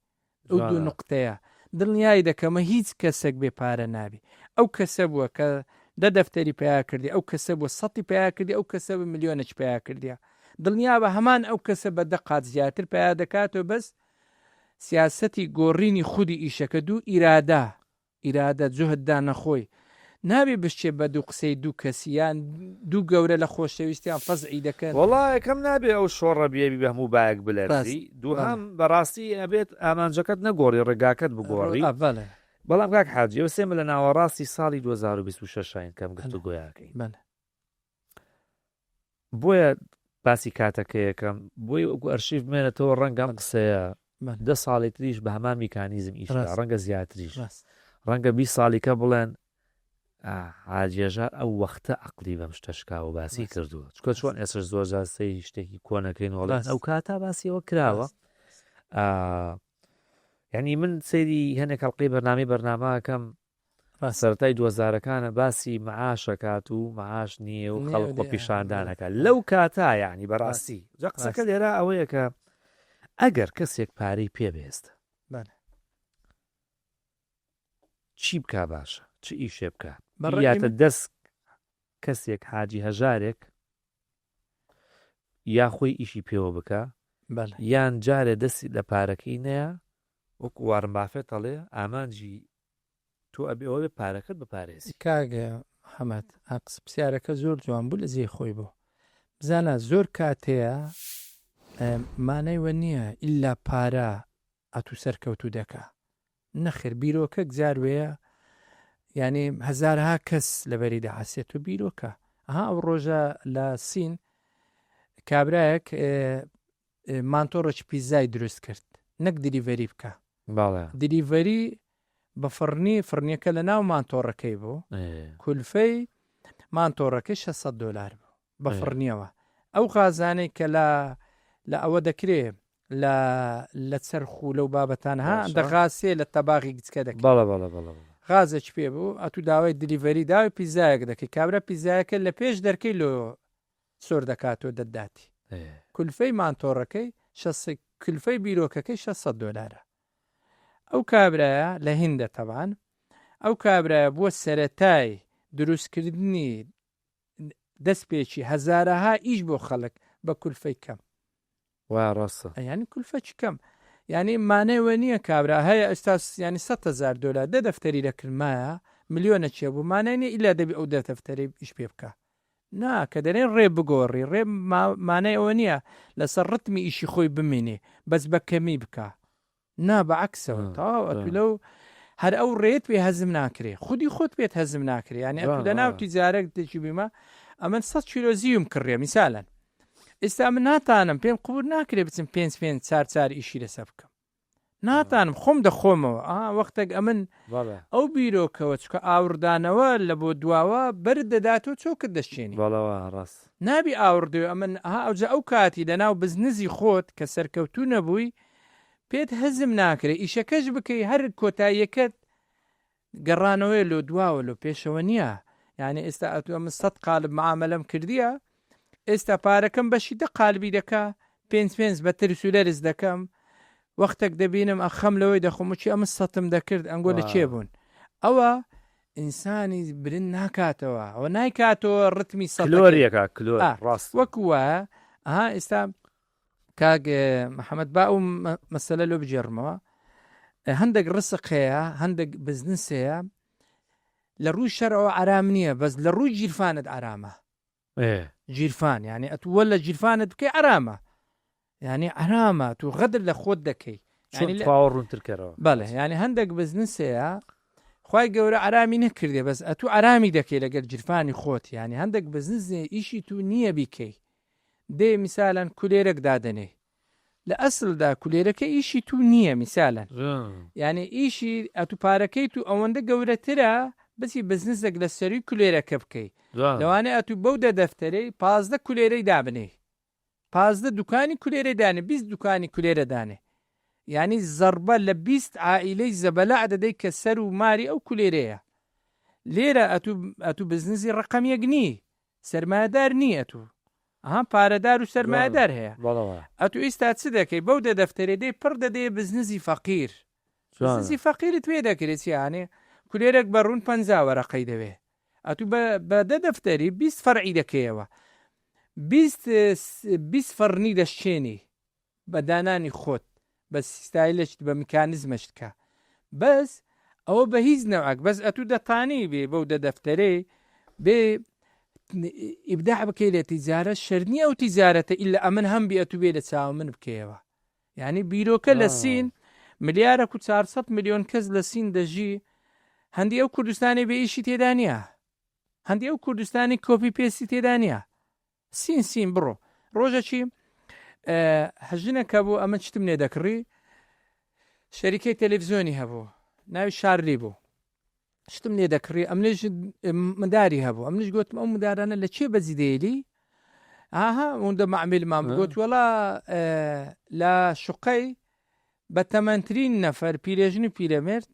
ئەو دوو نقطەیە دڵنیایی دەکەمە هیچ کەسێک بێ پارە نابی ئەو کەسە بووە کە دەفتەری پیا کردی ئەو کەسە بووە 100 پیا کردی ئەو کەسە بە ملیۆنێک پیا کردیە دڵنیا بە هەمان ئەو کەسە بە دەقات زیاتر پیا دەکاتەوە بەس سیاسەتی گۆڕینی خودی ئیشەکە دوو ئیرادە جوهددا نەخۆی نابێ بشتێ بە دوو قسەی دوو کەسیان دوو گەورە لە خۆشەویستیان فەزعی دەکەن وەڵا یەکەم نابێ ئەو شۆڕە بێبی بە هەموو بایەک بلەرزی دووهەم بەڕاستی ئەبێت ئامانجەکەت نەگۆڕی ڕێگاکەت بگۆڕی بەڵام کاک حاجی ئەو سێمە لە ناوەڕاستی ساڵی 2026 کەم گفتوگۆیاکەی بۆیە باسی کاتەکە یەکەم بۆی ئەرشیف بمێنێتەوە ڕەنگەم قسەیە 10 ساڵی تریش بە هەمان میکانیزم ئیشدا ڕەنگە زیاتریش ڕەنگە 20 ساڵیکە بڵێن حاجێژار ئەو وەختە عەقلی بەم شتەشکاوە باسی کردووە چکە چۆن ئێسش زۆر جاستەی شتێکی کۆنەکەین وڵات ئەو کاتا باسیەوە کراوە یعنی من سەیری هەنێک هەڵقەی بەرنامەکەم سەرەتای 2000ەکانە باسی مەعاشەکات و مەعاش نییە و خەڵق بە پیشاندانەکە لەو کاتا یعنی بەڕاستی قسەکە لێرە ئەوەیە کە ئەگەر کەسێک پارەی پێبێستە چی بکە باشە چ ئیشێ بکە یاتە دەست کەسێک حاجی هەژارێک یا خۆی ئیشی پێوە بکە یان جارێ دەستی لە پارەکەی نەیە وەکو وارن بافێت ئەڵێ ئامانجی تۆ ئەبێ ئەوە بێ پارەکەت بپارێزی کاگە حەمەد ئاقس پرسیارەکە زۆر جوان بوو لە زێ خۆی بۆ بزانە زۆر کاتەیە مانەیوە نییە ئیلا پارە ئەتو سەرکەوتو دەکا نەخێر بیرۆکە گزاروەیە یعنی هەزارها کەس لەبەری دەحەسێت و بیرۆکە ئەو ڕۆژە لە سین کابرایەک مانتۆڕۆچ پیزای دروست کرد نەک دیلیڤەری بکە دیلیڤەری بە فڕنیەکە لە ناو مانتۆڕەکەی بوو کولفەی مانتۆڕەکەی $600 بوو بە فڕنیەوە ئەو غازانەی کە لە ئەوە دەکرێ لە چەرخ و لەو بابەتانها دەغاسێ لە تەباغی گچکە دەکەن غازێک پێ بوو ئەتو داوای دیلیڤەری داوای پیزایەک دەکەی کابرا پیزایەکە لە پێش دەرکەی لۆ سۆر دەکاتەوە دەداتی کولفەی مانتۆڕەکەی کولفەی بیرۆکەکەی $600 ئەو کابرایە لە هیندە تەبان ئەو کابرایە بووە سەرەتای دروستکردنی دەستپێکی هەزارەها ئیش بۆ خەڵک بە کولفەی کەم ڕاستە ینی کولفەی کەم ینی مانەوە نییە کابرا هەیە ئێستا ینی $100,000 دەفتەری دەکردمایە ملیۆنە چێ بوو مانەیە ئیلا دەبی ئەو دەفتەری ئیش پێ بکە نا کە دەرێن ڕێ بگۆڕی ڕێ مانای ئەوە نییە لەسەر ڕتمی ئیشی خۆی بمێنێ بەس بە کەمی بکە نا بەعکسەوە تاوە لەو هەر ئەو ڕێت پێ هەزم ناکرێ خودی خۆت پێت هەزم ناکرێ ینی ئەو لە ناو تیجارەت دەچی بیمە ئەمن 100 کیلۆ زیوم کڕێ میسالەن ئێستا من ناتانم پێم قبول ناکرێ بچم 5 چار ئیشی لەسەر بکەم ناتانم خۆم دەخۆمەوە وەختێک ئەمن ئەو بیرۆکەوە چکە ئاوردانەوە لە بۆ دواوە بەر دەداتەوە چۆکت دەشتێنی ڕاست نابی ئاوردێ ئەمن ئەوجا ئەو کاتی لەناو بزنزی خۆت کە سەرکەوتو نەبووی پێت هەزم ناکرێ ئیشەکەش بکەی هەر کۆتاییەکەت گەڕانەوەی لۆ دواوە لۆ پێشەوە نییە یعنی ئێستا ئەتووە من 100 قالب معاملەم کردیە ئێستا پارەکەم بەشی 10 قالبی دەکا 5 بە ترسولەرز دەکەم وەختێک دەبینم ئەخەم لەوەی دەخۆمچی ئەمە 100م دەکرد ئەنگۆ لە چێ بوون ئەوە ئینسانی برن ناکاتەوە ئەوە نایکاتەوە ڕتمی کلۆریەکە ڕاست وەکووە ئێستا کاگ محەممەد با ئەو مەسەلە لۆ بجێڕمەوە هەندێک ڕسق هەیە هەندێک بزنسەیە لە ڕووی شەرەوە ئارام نییە بەس لە ڕووی جیرفانت ئارامە جیرفان یعنی ئەتووە لە جیرفانت بکەی ئارامە یعنی ئارامە تو غەدر لە خۆت دەکەی ڕوونترکەرەوە بەڵێ ینی هەندێک بزنسەیە خی گەورە ئارامی نەکردێ بەس ئەتو ئارامی دەکەی لەگەر جیرفانی خۆت ینی هەندێک بزنسێ ئیشی تو نییە بیکەی دێ میسالەن کولێرەك دادنێ لە ئەسڵدا کولێرەکە ئیشی تو نییە میسالەن یعنی ئیشی ئەتو پارەکەی تو ئەوەندە گەورەترە بەسی بزنسێک لە سەری کولێرەکە بکەی لەوانەیە ئەتو بەو دەفتەرەی 15 کولێرەی دابنێ 15 دوکانی کولێرە دانێ 20 دوکانی کولێرە دانێ ینی زەربە لە 20 عائیلەی زەبەلع دەدەی کە سەر و ماری ئەو کولێرەیە لێرە ئەتو بزنسی ڕقەمیەک نی سەرمایەدار نییە تو پارەدار و سەرمایەدار هەیە ئەتو ئێستا چ دەکەی بەو دەفتەرێ دەی پڕ دەدەێ بزنسی فەقیر بزنسی فەقیرت وێ دەکرێت یانێ کولێرێک بەڕوون 50 وەرەقەی دەوێ ئەتو بە دەفتەری 20 فەرعی دەکەیەوە 20 فەرنی دەشتێنی بە دانانی خۆت بە سیستایلش بە میکانیزمەشت کە بەس ئەوە بە هیچ نەوەک بەس ئەتو دەتانی بێ بەو دەفتەرێ بێ ئیبداع بکەی لە تیجارە شەرنی ئەو تیجارەتە ئیلا ئەمن هەم بێ ئەتو بێ لە چاو من بکەیەوە یعنی بیرۆکە لە سین ملیارە و 400 میلیۆن کەس لە سین دەژی هەندی ئەو کوردستانی بێ ئیشی تێدا نیە هەندی ئەو کوردستانی کۆپی پێستی تێدا نیە سین بڕۆ ڕۆژەکی هەژنەکە بوو ئەمە شتم لێ دەکڕی شەریکەی تەلەڤیزیۆنی هەبوو ناوی شارلی بوو شتم لێ دەکڕی ئەمنێژ مداری هەبوو ئەمنش گوتم ئەو مدارانە لە چێ بەجی دێلی ئەوەندە معمیلمان بگوت وەڵا لە شوقەی بە تەمەنترین نەفەر پیرێژنی پیرەمێرد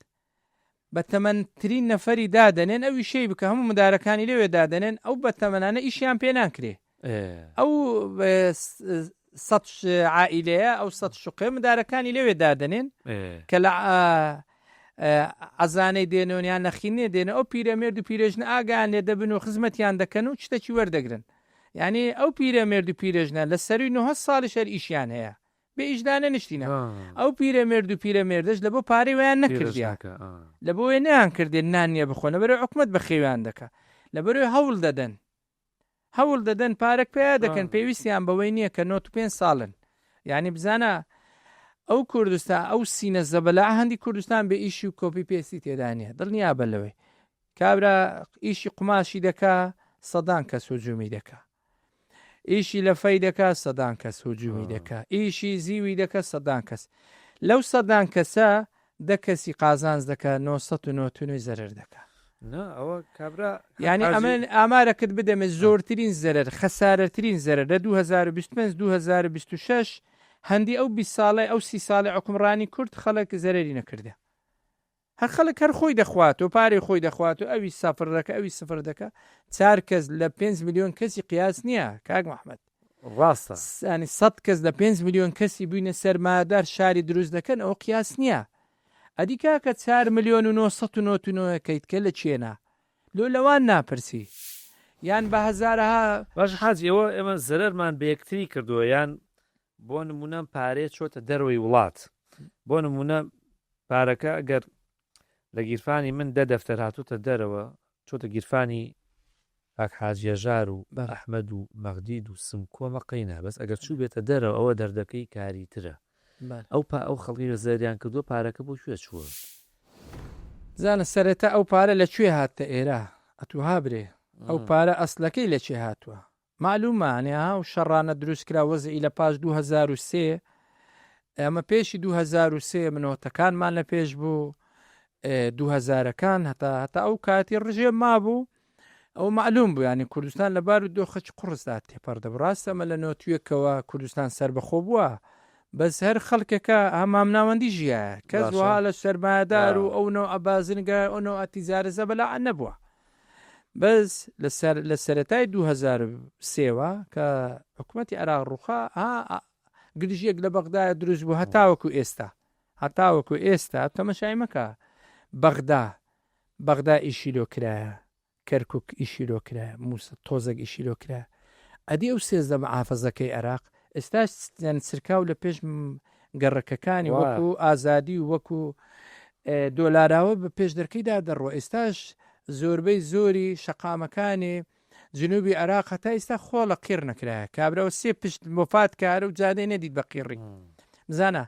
بە تەمەنترین نەفەری دادەنێن ئەوی شەی بکە هەموو مدارەکانی لەوێ دادەنێن ئەو بە تەمەنانە ئیشیان پێ ناکرێ ئەو 100 عائیلەیە ئەو 100 شوقێ مدارەکانی لەوێ دادەنێن کە لە ئەزانەی دێنەوەیان نەخینێ دێنە ئەو پیرەمێرد و پیرێژنە ئاگیان لێ دەبن و خزمەتیان دەکەن و شتێکی وەردەگرن یعنی ئەو پیرەمێرد و پیرێژنە لە سەروی 9 ساڵی شەر ئیشیان هەیە بێ ئیشدانە نشتینە ئەو پیرەمێرد و پیرەمێردەش لە بۆ پارەی ویان نەکردیان لە بۆ وێ نەیان کردێن نانیە بخۆنە بەرەوەی حکومەت بە خێویان دەکە لە بەرەوەی هەوڵ دەدەن پارەک پێیا دەکەن پێویستیان بەوەی نییە کە 95 ساڵن یعنی بزانە ئەو کوردستان ئەو سینە زەبەلا هەندی کوردستان بێ ئیشی و کۆپی پێستی تێدانە دڵنیا بە لەوەی کابرا ئیشی قماشی دەکا 100 کەس هجومی دەکا ئیشی لە فەی دەکا 100 کەس هجومی دەکا ئیشی زیوی دەکە 100 کەس لەو 100 کەسە 10 کەسی قازانز دەکە 999 زەرەر دەکا یعنی ئەمە ئامارەکەت بدەمە زۆرترین زەرەر خەسارەترین زەرەر لە 2025-2026 هەندی ئەو 20 ساڵی ئەو 30 ساڵی حکومڕانی کورد خەڵک زەرەری نەکردە هەر خەڵک هەر خۆی دەخوات و پارەی خۆی دەخوات و ئەوی سافر دەکە ئەوی سفر دەکە 4 کەس لە 5 میلیۆن کەسی قیاس نییە کاک مححمد ڕاستە ینی 100 کەس لە 5 میلیۆن کەسی بووینە سەرمادار شاری دروست دەکەن ئەو قیاس نییە ئەدی کاکە 4 میلیۆن و 999 کەیتکە لە چێنە لەوان ناپرسی یان بە هەزارها باش حاجیەوە ئێمە زەرەرمان بە یەکتری کردووە یان بۆ نمونە پارێ چۆتە دەروی وڵات بۆ نمونە پارەکە ئەگەر لە گیرفانی من 10 دەفتەر هاتووتە دەرەوە چۆتە گیرفانی ئاک حاجیەژار و ئەحمەد و مەغدید و سمکۆمە قەینە بەس ئەگەر چوو بێتە دەرەوە ئەوە دەردەکەی کاری ترە ئەو خەڵکی زەریان کردووە پارەکە بۆ کوێ چووە زانە سەرەتا ئەو پارە لەکوێ هاتە ئێرە ئەتوها برێ ئەو پارە ئەسلەکەی لەکێ هاتووە معلومانێ و شەڕانە دروستکرا وەزئی لە پاش 2023 ئەمە پێشی 2023 منەوەتەکانمان لە پێش بوو 2000ەکان هەتا ئەو کاتی ڕژێ مابوو ئەو معلوم بوو ینی کوردستان لە بار و دۆخەچ قڕسدا تێپەردە بڕاستە ئەمە لە نۆتویەکەوە کوردستان سربەخۆ بووە بەس هەر خەڵکەکە هەمام ناوەندی ژیە کەس وها لە سەرمایەدار و ئەوەوە ئەبازنگە ئەوەوە ئەتیزارە زەبەلا نەبووە بەس لە سەرەتای 2023ەوە کە حکوومەتی عێراق ڕووخا گرژیەک لە بەغدایە دروست بوو هەتاوەکو ئێستا تەمەشای مەکە بەغدا ئیشی لۆ کرایە کەرکک ئیشی لۆ کرایە مووسە تۆزێک ئیشی لۆ کرایە ئەدی ئەو سێزدە محافەزەکەی عێراق ئێستا سرکاو لە پێش گەڕەکەکانی وەکو ئازادی و وەکو دۆلاراوە بە پێش دەرکەیدا دەڕۆ ئێستاش زۆربەی زۆری شەقامەکانی جنوبی عێراق هەتا ئێستا خۆڵە قیر نەکرایە کابراوە 3 پشت مۆفات کارە و جادەی نەدیت بە قیڕی بزانە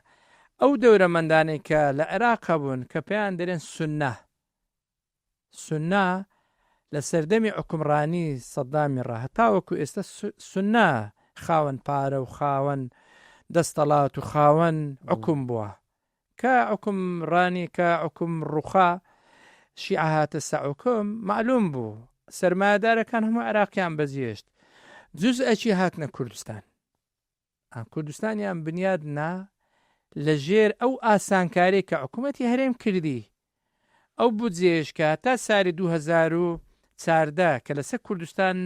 ئەو دەورەمەندانەی کە لە عێراق بوون کە پێیان دەرێن سوننا لە سەردەمی حکومڕانی سەدامی ڕاهتاوەکو ئێستا سوننا خاوەن پارە و خاوەن دەستەڵات و خاوەن حکوم بووە کە حکومڕانی کە حکوم ڕووخا شیعە هاتە سەحکوم معلوم بوو سەرمایەدارەکان هەموو عێراقیان بەجێشت جوزئەکی هاتنە کوردستانیان بنیاد نا لە ژێر ئەو ئاسانکاری کە حکوومەتی هەرێم کردی ئەو بودجێش کە تا ساری 2000 چاردە کە لەسەر کوردستان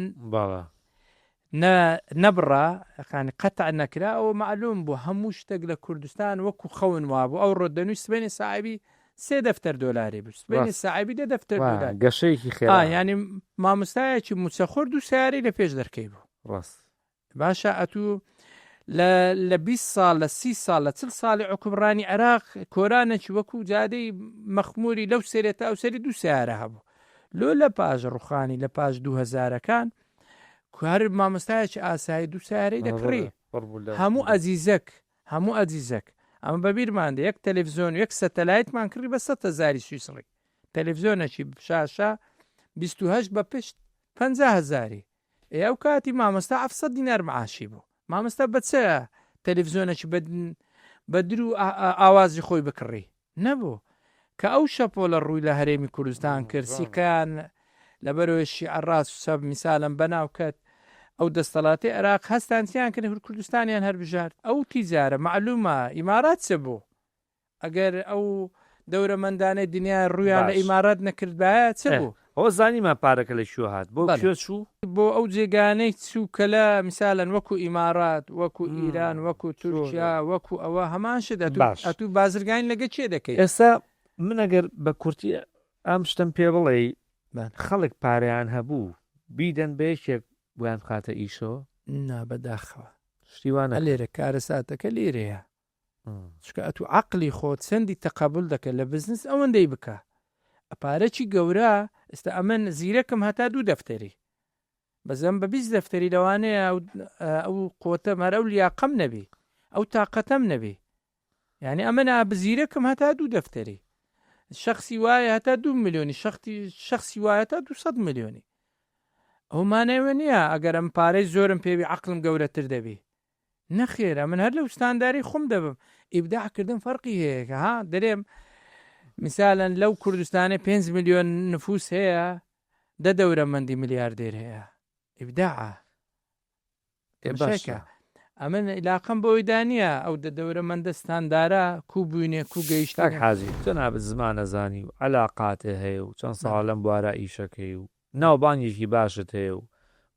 نەبڕا خانی قەتع نەکرا ئەوە معلوم بوو هەموو شتێک لە کوردستان وەکو خەون وابوو ئەو ڕۆدەنووی سبەینی ساعبی $3 بوو سبەینی ساعبی $10 گەشەیەکی خێرا ینی مامۆستایەکی موچەخۆر 2 سیارەی لە پێش دەرکەی بوو ڕاست باشە ئەتوو لە 20 ساڵ لە 30 ساڵ لە 40 ساڵی حکومڕانی عێراق کۆرانێکی وەکو جادەی مەخموری لەو سێرێتە ئەو سەری 2 سیارە هەبوو لە پاش ڕوخانی لە پاش 2000ەکان کوار مامۆستایەکی ئاسایی 2 سیارەی دەکڕی هەموو ئەزیزەک ئەمە بەبیرماندە یەک تەلەڤیزۆن یەک سەتەلایتمان کردی بە 100,000 سویسڕی تەلەڤیزۆنێکی شاشە 28 بە پشت 50,000 ئەو کاتی مامۆستا 700 دینار معاشی بوو مامۆستا بەچە تەلەڤیزۆنێکی بە در و ئاوازی خۆی بکڕی نەبوو کە ئەو شەپۆ لە ڕووی لە هەرێمی کوردستان کرد سیکان لەبەرەوەشی ئەڕاست سەب میسالم بەناوکەت ئەو دەستەڵاتی عێراق هەستانسیان کرد کوردستانیان هەربژار ئەو تیجارە معلومە ئیمارات چ بوو ئەگەر ئەو دەورەمەندانەی دنیای ڕوویان لە ئیمارات نەکردبایە چ بوو ئەو زانیمە پارەکە لە شو هات بۆ چوو بۆ ئەو جێگانەی چوو کە لە میسالەن وەکو ئیمارات وەکو ئیران وەکو تورکیا وەکو ئەوە هەمان شت ئەتوو بازرگانی لەگە چێ دەکەیت ئێستا من ئەگەر بە کورتی ئەم شتم پێ بڵێ خەڵک پارەیان هەبوو بیدەن بەیەکێک بۆیان بخاتە ئیشۆ بەداخەوە شتیوانە لێرە کارە ساتەکە لێرەیە چکە ئەتوو عەقلی خۆت چەندی تەقەبول دەکەن لە بزنس ئەوەندەی بکە ئەپارەی گەورە ئێستا ئەمن زیرەکەم هەتا 2 دەفتەری بەزەم بە 20 دەفتەری لەوانەیە ئەو قوتە مەرە ئەو لیاقەم نەبی ئەو تااقەتەم نەبی یعنی ئەمە بزیرەکەم هەتا 2 دەفتەری شخصی وایە هەتا 2 ملیۆنی شخصی وایە تا 200 ملیۆنی ئەومانەوە نییە ئەگەر ئەم پارەی زۆرم پێوی عەقلم گەورەتر دەبی نەخێرە من هەر لەو ستانداری خۆم دەبم ئیبداعکردن فەرقی هەیە ها دەرێم میسالەن لەو کوردستانی 5 ملیۆن نفوس هەیە 10 دەورەمەندی ملیاردێر هەیە ئیبداعە باشە ئەمن علاقەم بۆی دانیە ئەو دەورەمەندە ستاندارە کو بووینێ کو گەیشتە حاجی تەنابەت زمانە زانی و عەلاقاتێ هەیە و چەند ساڵم بوارە ئیشەکەی و ناوبانگێکی باشت هەیە و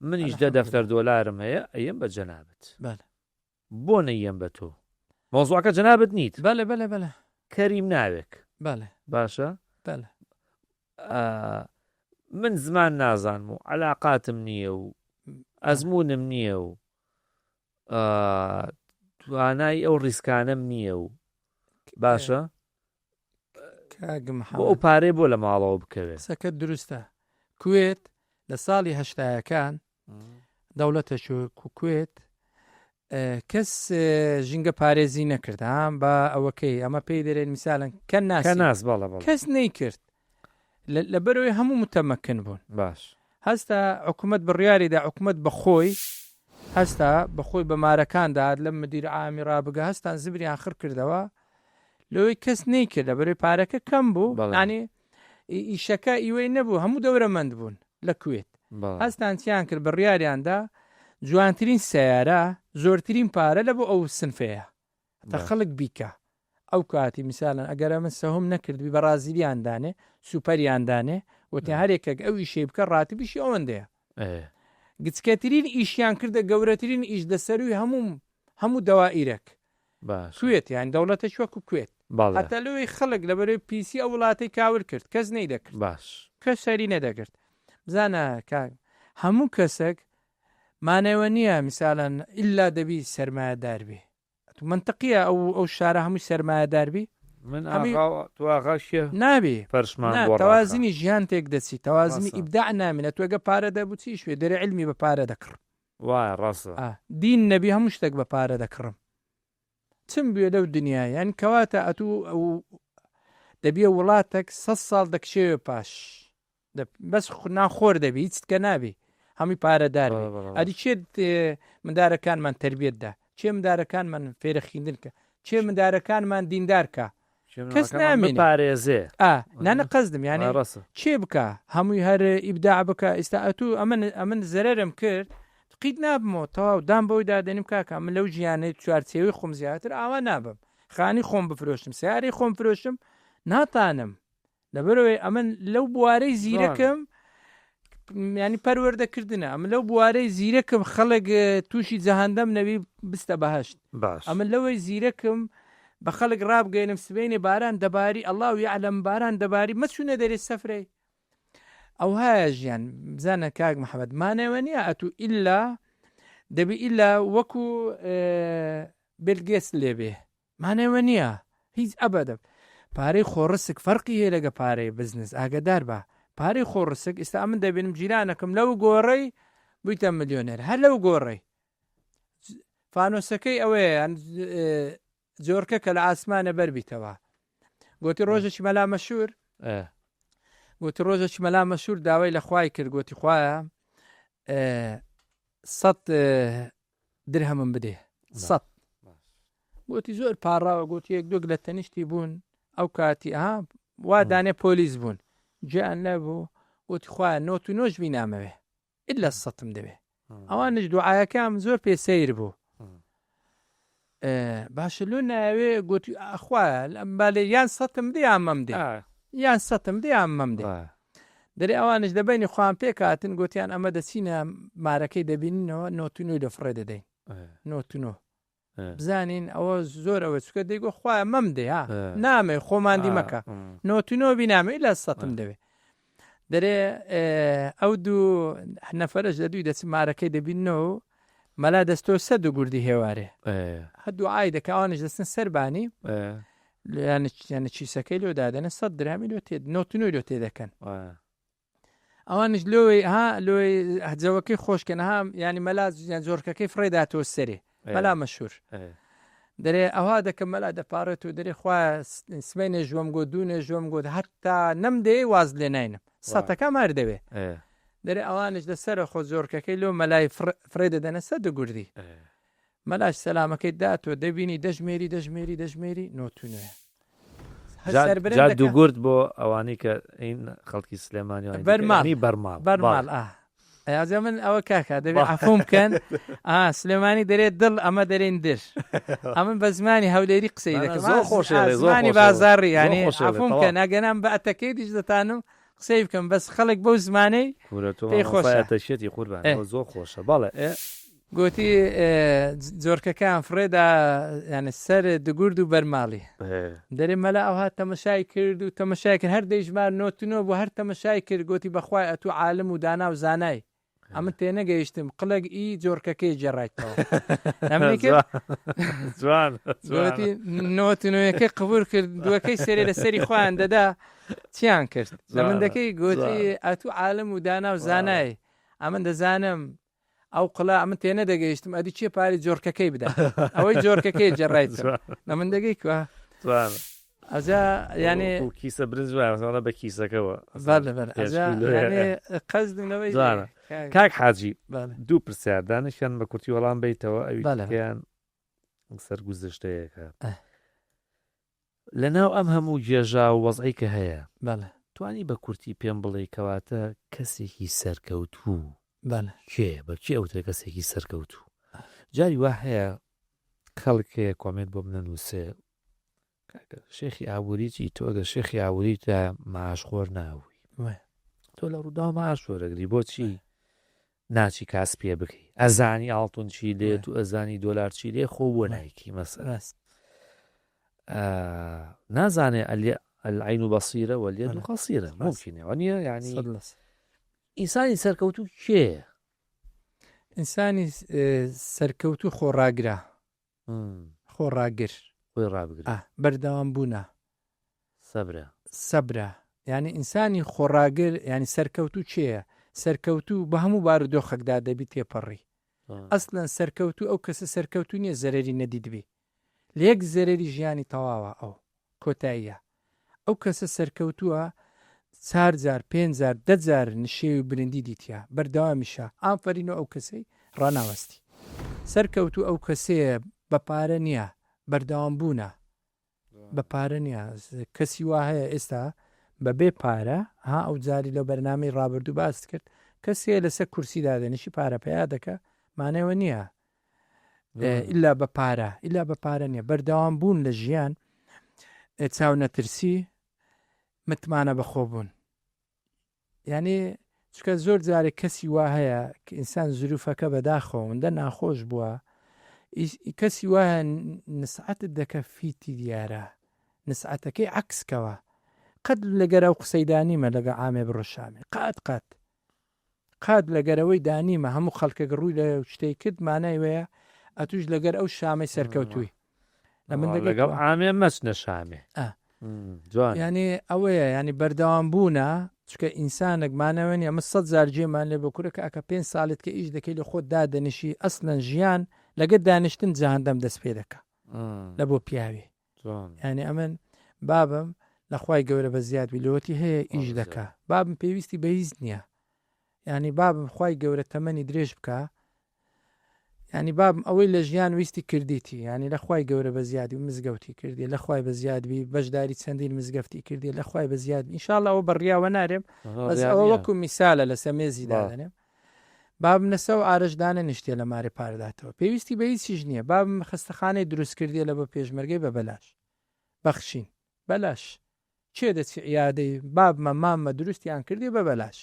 منیش $10 هەیە ئەیەم بە جەنابەت بۆ نەیەم بە تۆ مۆزوعەکە جەنابەت نیت بەڵێ کەریم ناوێک باشە من زمان نازانم و عەلاقاتم نییە و ئەزمونم نییە و توانای ئەو ڕیسکانم نییە و باشە ئەو پارەی بۆ لە ماڵەوە بکەوێت سەکەت دروستە کوێت لە ساڵی هەشتایەکان دەوڵەتە کوێت کەس ژینگە پارێزی نەکردام بە ئەوەکەی ئەمە پێی دەرێن میساڵن کە ناس کەس نەیکرد لەبەرەوەی هەموو متەمەکن بوون باش هەستا حکوومەت بڕیاریدا حکوومەت بەخۆی هەستا بەخۆی بەمارەکانداد لەم مدیر عامی ڕابگە هەستان زبریان خڕ کردەوە لەوەی کەس نەیکرد لەبەرەوەی پارەکە کەم بوو ینی ئیشەکە ئیوەی نەبوو هەموو دەورەمەند بوون لە کوێت هەستان چیان کرد بڕیاریاندا جوانترین سیارە زۆرترین پارە لە بۆ ئەو سنفەیە تا خەڵک بیکە ئەو کاتی میساڵن ئەگەرە من سەهم نەکردوی بە ڕازیلیاندانێ سوپەریاندانێ وتی هەرێکێک ئەو ئیشەی بکە ڕاتبیشی ئەوەندەیە گچکەترین ئیشیان کردە گەورەترین ئیش دەسەروی هەموو دەوائیرەک کوێت یان دەوڵەتە وەکو کوێت هەتا لەوەی خەڵک لەبەرەوەی پیسی ئەو وڵاتی کاور کرد کەس نەیدەکرد باش کەس سەری نەدەکرد بزانە هەموو کەسێک مانەوە نییە میساڵەن ئللا دەبی سەرمایەدار بێ منتەقیە ئەو شارە هەمووی سەرمایەدار بی نابێ تەوازنی ژیان تێک دەچی تەوازنی ئیبداع نامێنێت توێگە پارە دەبووچی شوێ دەرە علمی بە پارە دەکڕم وای ڕاستە دین نەبی هەموو شتێک بە پارە دەکڕم چم بێ لەو دنیای یان کەواتە ئەتوو ئەو دەبیە وڵاتێک 100 ساڵ دەکشێوێ پاش بەس ناخۆر دەبی هیچ کە نابی هەمی پارەدار ئەدی چێت مندارەکانمان تربیەتدا چێ مندارەکانمان فێرەخیندنکە چێ مندارەکانمان دیندارکە کەس نامێنێ پارێزێ نانە قەزدم یانێ چێ بکە هەمووی هەر ئیبداع بکە ئێستا ئەتوو ئەمن زەرەرم کرد قیت نابمەوە تەواو دام بەوەی دادەنیم کاکە من لەو ژیانەی چوارچێوی خۆم زیاتر ئاوا نابم خانی خۆم بفرۆشتم سیارەی خۆم فرۆشم ناتانم لەبەرەوەی ئەمن لەو بوارەی زیرەکەم ینی پەروەردەکردنە ئەمە لەو بوارەی زیرەکم خەڵک تووشی جەهەندەم نەبی بستە بەهەشت ئەمە لەوەی زیرەکم بە خەڵک ڕابگەێنم سبەینێ باران دەباری ئەڵڵاو یعلەم باران دەباری مەچوونە دەرێ سەفرەی ئەو هایە ژیان بزانە کاک محەممەد مانەوە نییە ئەتو ئیلا دەبی ئیلا وەکو بلگێس لێبێ مانەوە نییە هیچ ئەبەدە پارەی خۆڕسک فەرقی هەیە لەگە پارەی بزنس ئاگدار بە پارەی خۆڕسک ئێستا من دەبینم جیرانەکەم لەو گۆڕەی بوویتە ملیۆنێر هەر لەو گۆڕەی فانۆسەکەی ئەوەیە جۆرکە کە لە ئاسمانە بەربیتەوە گوتی ڕۆژێکی مەلا مەشهور گوتی ڕۆژێکی مەلا مەشهور داوای لە خوای کرد گوتی خوایە 100 درهەمم بدێ 100 گوتی زۆر پاڕاوە گوتی یەک دوک لە تەنیشتی بوون ئەو کاتی وا دانێ پۆلیس بوون گیان نەبوو گوتی خوایە 99 بینامەوێ ئللا 100م دەوێ ئەوانش دوعایەکەم زۆر پێسەیر بوو باشە لۆ ناوێ گوتی ئەخوایە بالێ یان 100م دێ یان مەم دێ یان 100م دێ یان مەم دێ دەرێ ئەوانش دەبینی خوان پێ کاتن گوتیان ئەمە دەچینە مارەکەی دەبینینەوە 99 لە فڕێ دەدەین 99 بزانین ئەوە زۆر ئەوە چکە دەیگۆ خوایە مەم دێ نامێ خۆماندی مەکە 99 بینامە لە 100م دەوێ دەرێ ئەو دوو نەفەرش لە دوی دەچ مارەکەی دەبینەوە مەلا دەستۆ 100 گوردی هێوارێ هەردوو ئای دەکەوانش دەستن سەربانی یانە چیسەکەی لۆ دادەنە 100 درامی لۆ تێ 99 لۆ تێ دەکەن ئەوانش لۆی لۆی هەجەوەکەی خۆشکەنەها ینی مەلا زۆرکەکەی فڕێداتەوە سەرێ مەلا مەشهور دەرێ ئەوها دەکەم مەلا دەپارێت و دەرێ خوا سبەینێ ژوەم گۆ دوونێ ژوەم گۆت هەتا نەمدێ واز لێ ناینم سەتەکە مار دەوێ دەرێ ئەوانش لەسەرە خۆ زۆرکەکەی لۆ مەلای فڕێ دەدەنە 100 گوردی مەلاش سەلامەکەی داتۆ دەبینی دەژمێری دەژمێری دەژمێری 99 جا دوو گورد بۆ ئەوانەی کە این خەڵکی سلێمانی بەرماڵ ئازە من ئەوە کاکە دەبێت عەفوم بکەن سلێمانی دەرێت دڵ ئەمە دەرێن در ئەمە بە زمانی هەولێری قسەی دەکەم زمانی بازاڕی ینی عەفوم بکەن ئەگەنام بە ئەتەکەی دیش دەتانم قسەی بکەم بەس خەڵک بەو زمانەی پێی خۆشەتەشێتی قوربان زۆر خۆشە بەڵێ گوتی جۆرکەکان فرێدا یانە سەر دگورد و بەرماڵی دەرێ مەلا ئەوها تەمەشای کرد و تەمەشای کرد هەر دەیژمار 99 بۆ هەر تەمەشای کرد گوتی بەخوای ئەتو عالم و دانا و زانای ئەمە تێ نەگەیشتم قڵک ئی جۆرکەکەی جێڕایتەوە گوتی 99ەکەی قبول کرد دووەکەی سێرێ لە سەری خۆیان دەدا چیان کرد لە مندەکەی گوتی ئەتو عالم و دانا و زانای ئەمە دەزانم ئەو قڵا ئەمە تێ نەدەگەیشتم ئەدی چیە پاری جۆرکەکەی بدە ئەوەی جۆرکەکەی جێڕایتەوە لە مندەکەی کووە ئەجا ینی کیسە برنج بە کیسەکەەوە قەزدنەوەی کاک حاجی دوو پرسیاردانشیان بە کورتی وەڵام بیتەوە ئەویان سەرگوزشتەیەەکە لەناو ئەم هەموو جێژا و وەزعی کە هەیە توانی بە کورتی پێم بڵێ کەواتە کەسێکی سەرکەوتوو کێ بەچێ ئەوتە کەسێکی سەرکەوتوو جاری وا هەیە خەڵکەیە کۆمنت بۆ بنەنووسێ شێخی ئابووریی تۆ ئەگە شێخی ئاوری تا ماشخۆر ناوی تۆ لە ڕوودا ماشۆرەگری بۆچی ناچی کاس پێ بکەی ئەزانی ئاڵتون چی لێت و ئەزانی دۆلار چی لێ خۆ بۆ نایکی مەسەست نازانێ العین و بەسیرە وەلیەد و قەسیرە ممکنێەوە نیە یعنی ئینسانی سەرکەوتوو کێ ئینسانی سەرکەوتوو خۆڕاگرا خۆڕاگر خۆی ڕابگرێت بەردەوام بوونە سەبرە یعنی ئینسانی خۆڕاگر ینی سەرکەوتوو چییە سەرکەوتوو بە هەموو بارودۆخەکدا دەبی تێپەڕی ئەسڵەن سەرکەوتوو ئەو کەسە سەرکەوتوو نییە زەرری نەدیدبی لە یەک زەرری ژیانی تەواوە ئەو کۆتاییە ئەو کەسە سەرکەوتووە 4,000 5,000 10,000 نشێوی برندی دیتیا بەردەوامیشە ئافرینەوە ئەو کەسەی ڕناوەستی سەرکەوتوو ئەو کەسەیە بە پارە نییە بەردەوام بوونە بە پارە نییە کەسی وا هەیە ئێستا بەبێ پارە ئەو جاری لە بەرنامەی ڕابردوو باست کرد کەسێ لەسەر کورسی دادەنیشی پارە پیا دەکە مانەوە نییە ئللا بە پارە ئللا بە پارە نییە بەردەوام بوون لە ژیان چاو نەترسی متمانە بەخۆ بوون یعنی چکە زۆر جارێک کەسی وا هەیە کە ئینسان زروفەکە بەداخەوەندە ناخۆش بووە کەسی وایە نسعەتت دەکە فیتی دیارە نسعەتەکەی عکسکەوە قەت لەگەرە و قسەی دانیمە لەگە ئامێ بڕۆشامێ قات لەگەرەوەی دانیمە هەموو خەڵکە ڕووی لە شتەی کرد مانای وەیە ئەتوش لەگەر ئەو شامەی سەرکەوتووی لە من لەگەڵ ئامێ مەچنە شامێ ینی ئەوەیە ینی بەردەوام بوونە چکە ئینسانێک مانەوەنی ئەمە 100 زار جێمان لێ بە کوورەکە ئەکە 5 ساڵت کە ئیش دەکەی لە خۆت دادەنیشی ئەسلەن ژیان لەگەت دانیشتن جەهەندەم دەست پێ دەکە لە بۆ پیاوی ینی ئەمن بابم لەخوای گەورە بە زیادوی لەوەتی هەیە ئیش دەکا بابم پێویستی بە هیچ نییە ینی بابم خوای گەورە تەمەنی درێژ بکە ینی بابم ئەوەی لە ژیان ویستی کردیتی ینی لەخوای گەورە بە زیادی و مزگەوتی کردی لەخوای بە زیادوی بەشداری چەندین مزگەفتی کردی لەخوای بە زیاد ئینشاءالله ئەوە بڕیاوە نارێم بەس ئەوە وەکو میسالە لە سەمێزی دادەنێم بابم لەسە و ئارەشدانە نیشتێ لە مارێ پارداتەوە پێویستی بە هیچیش نییە بابم خستەخانەی دروست کردی لە بە پێشمەرگەی بە بەلاش بەخشین بەلاش چێ دەچی عیادەی بابمە مامە دروستیان کردی بە بەلاش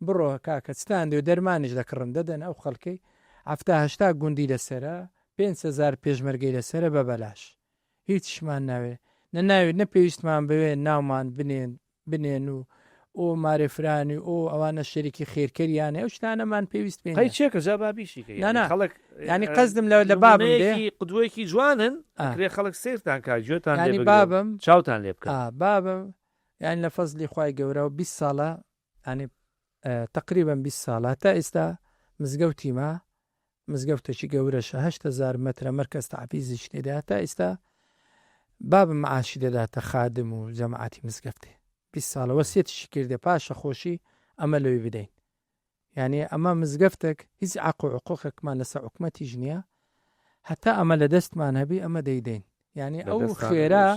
بڕۆ کاکە چتان دێ و دەرمانیش دەکڕن دەدەن ئەو خەڵکەی هەفتا گوندی لەسرە 5,000 پێشمەرگەی لەسرە بە بەلاش هیچشمان ناوێ نەناوێت نەپێویستمان بوێ ناومان بنێن و ئۆ مارێفرانی ئۆ ئەوانە شەریکی خێرکەریانە ئەو شتانەمان پێویست پێ چێکە جابابیشی خەڵک ینی قەزدم لە بابم قدوەیەکی جوانن کرێ خەڵک سێرتان کا گوێتان ینی بابم چاوتان لێ بکە بابم یان لە فەزلی خوای گەورە و 20 ساڵە ینی تقریبا 20 ساڵە تا ئێستا مزگەوتیمە مزگەوتێکی گەورەشە 8,000 مەترە مەرکەز تەحفیزی شتێدا تا ئێستا بابم معاشی دەداتە خادم و جەماعەتی مزگەفتێ 20 ساڵە وەسیەتیشی کردێ پاشە خۆشی ئەمە لەوێ بدەین یعنی ئەمە مزگەفتێک هیچ عەق و عقوقێکمان لەسەر حکومەتیش نییە هەتا ئەمە لە دەستمان هەبی ئەمە دەیدەین یعنی ئەو خێرا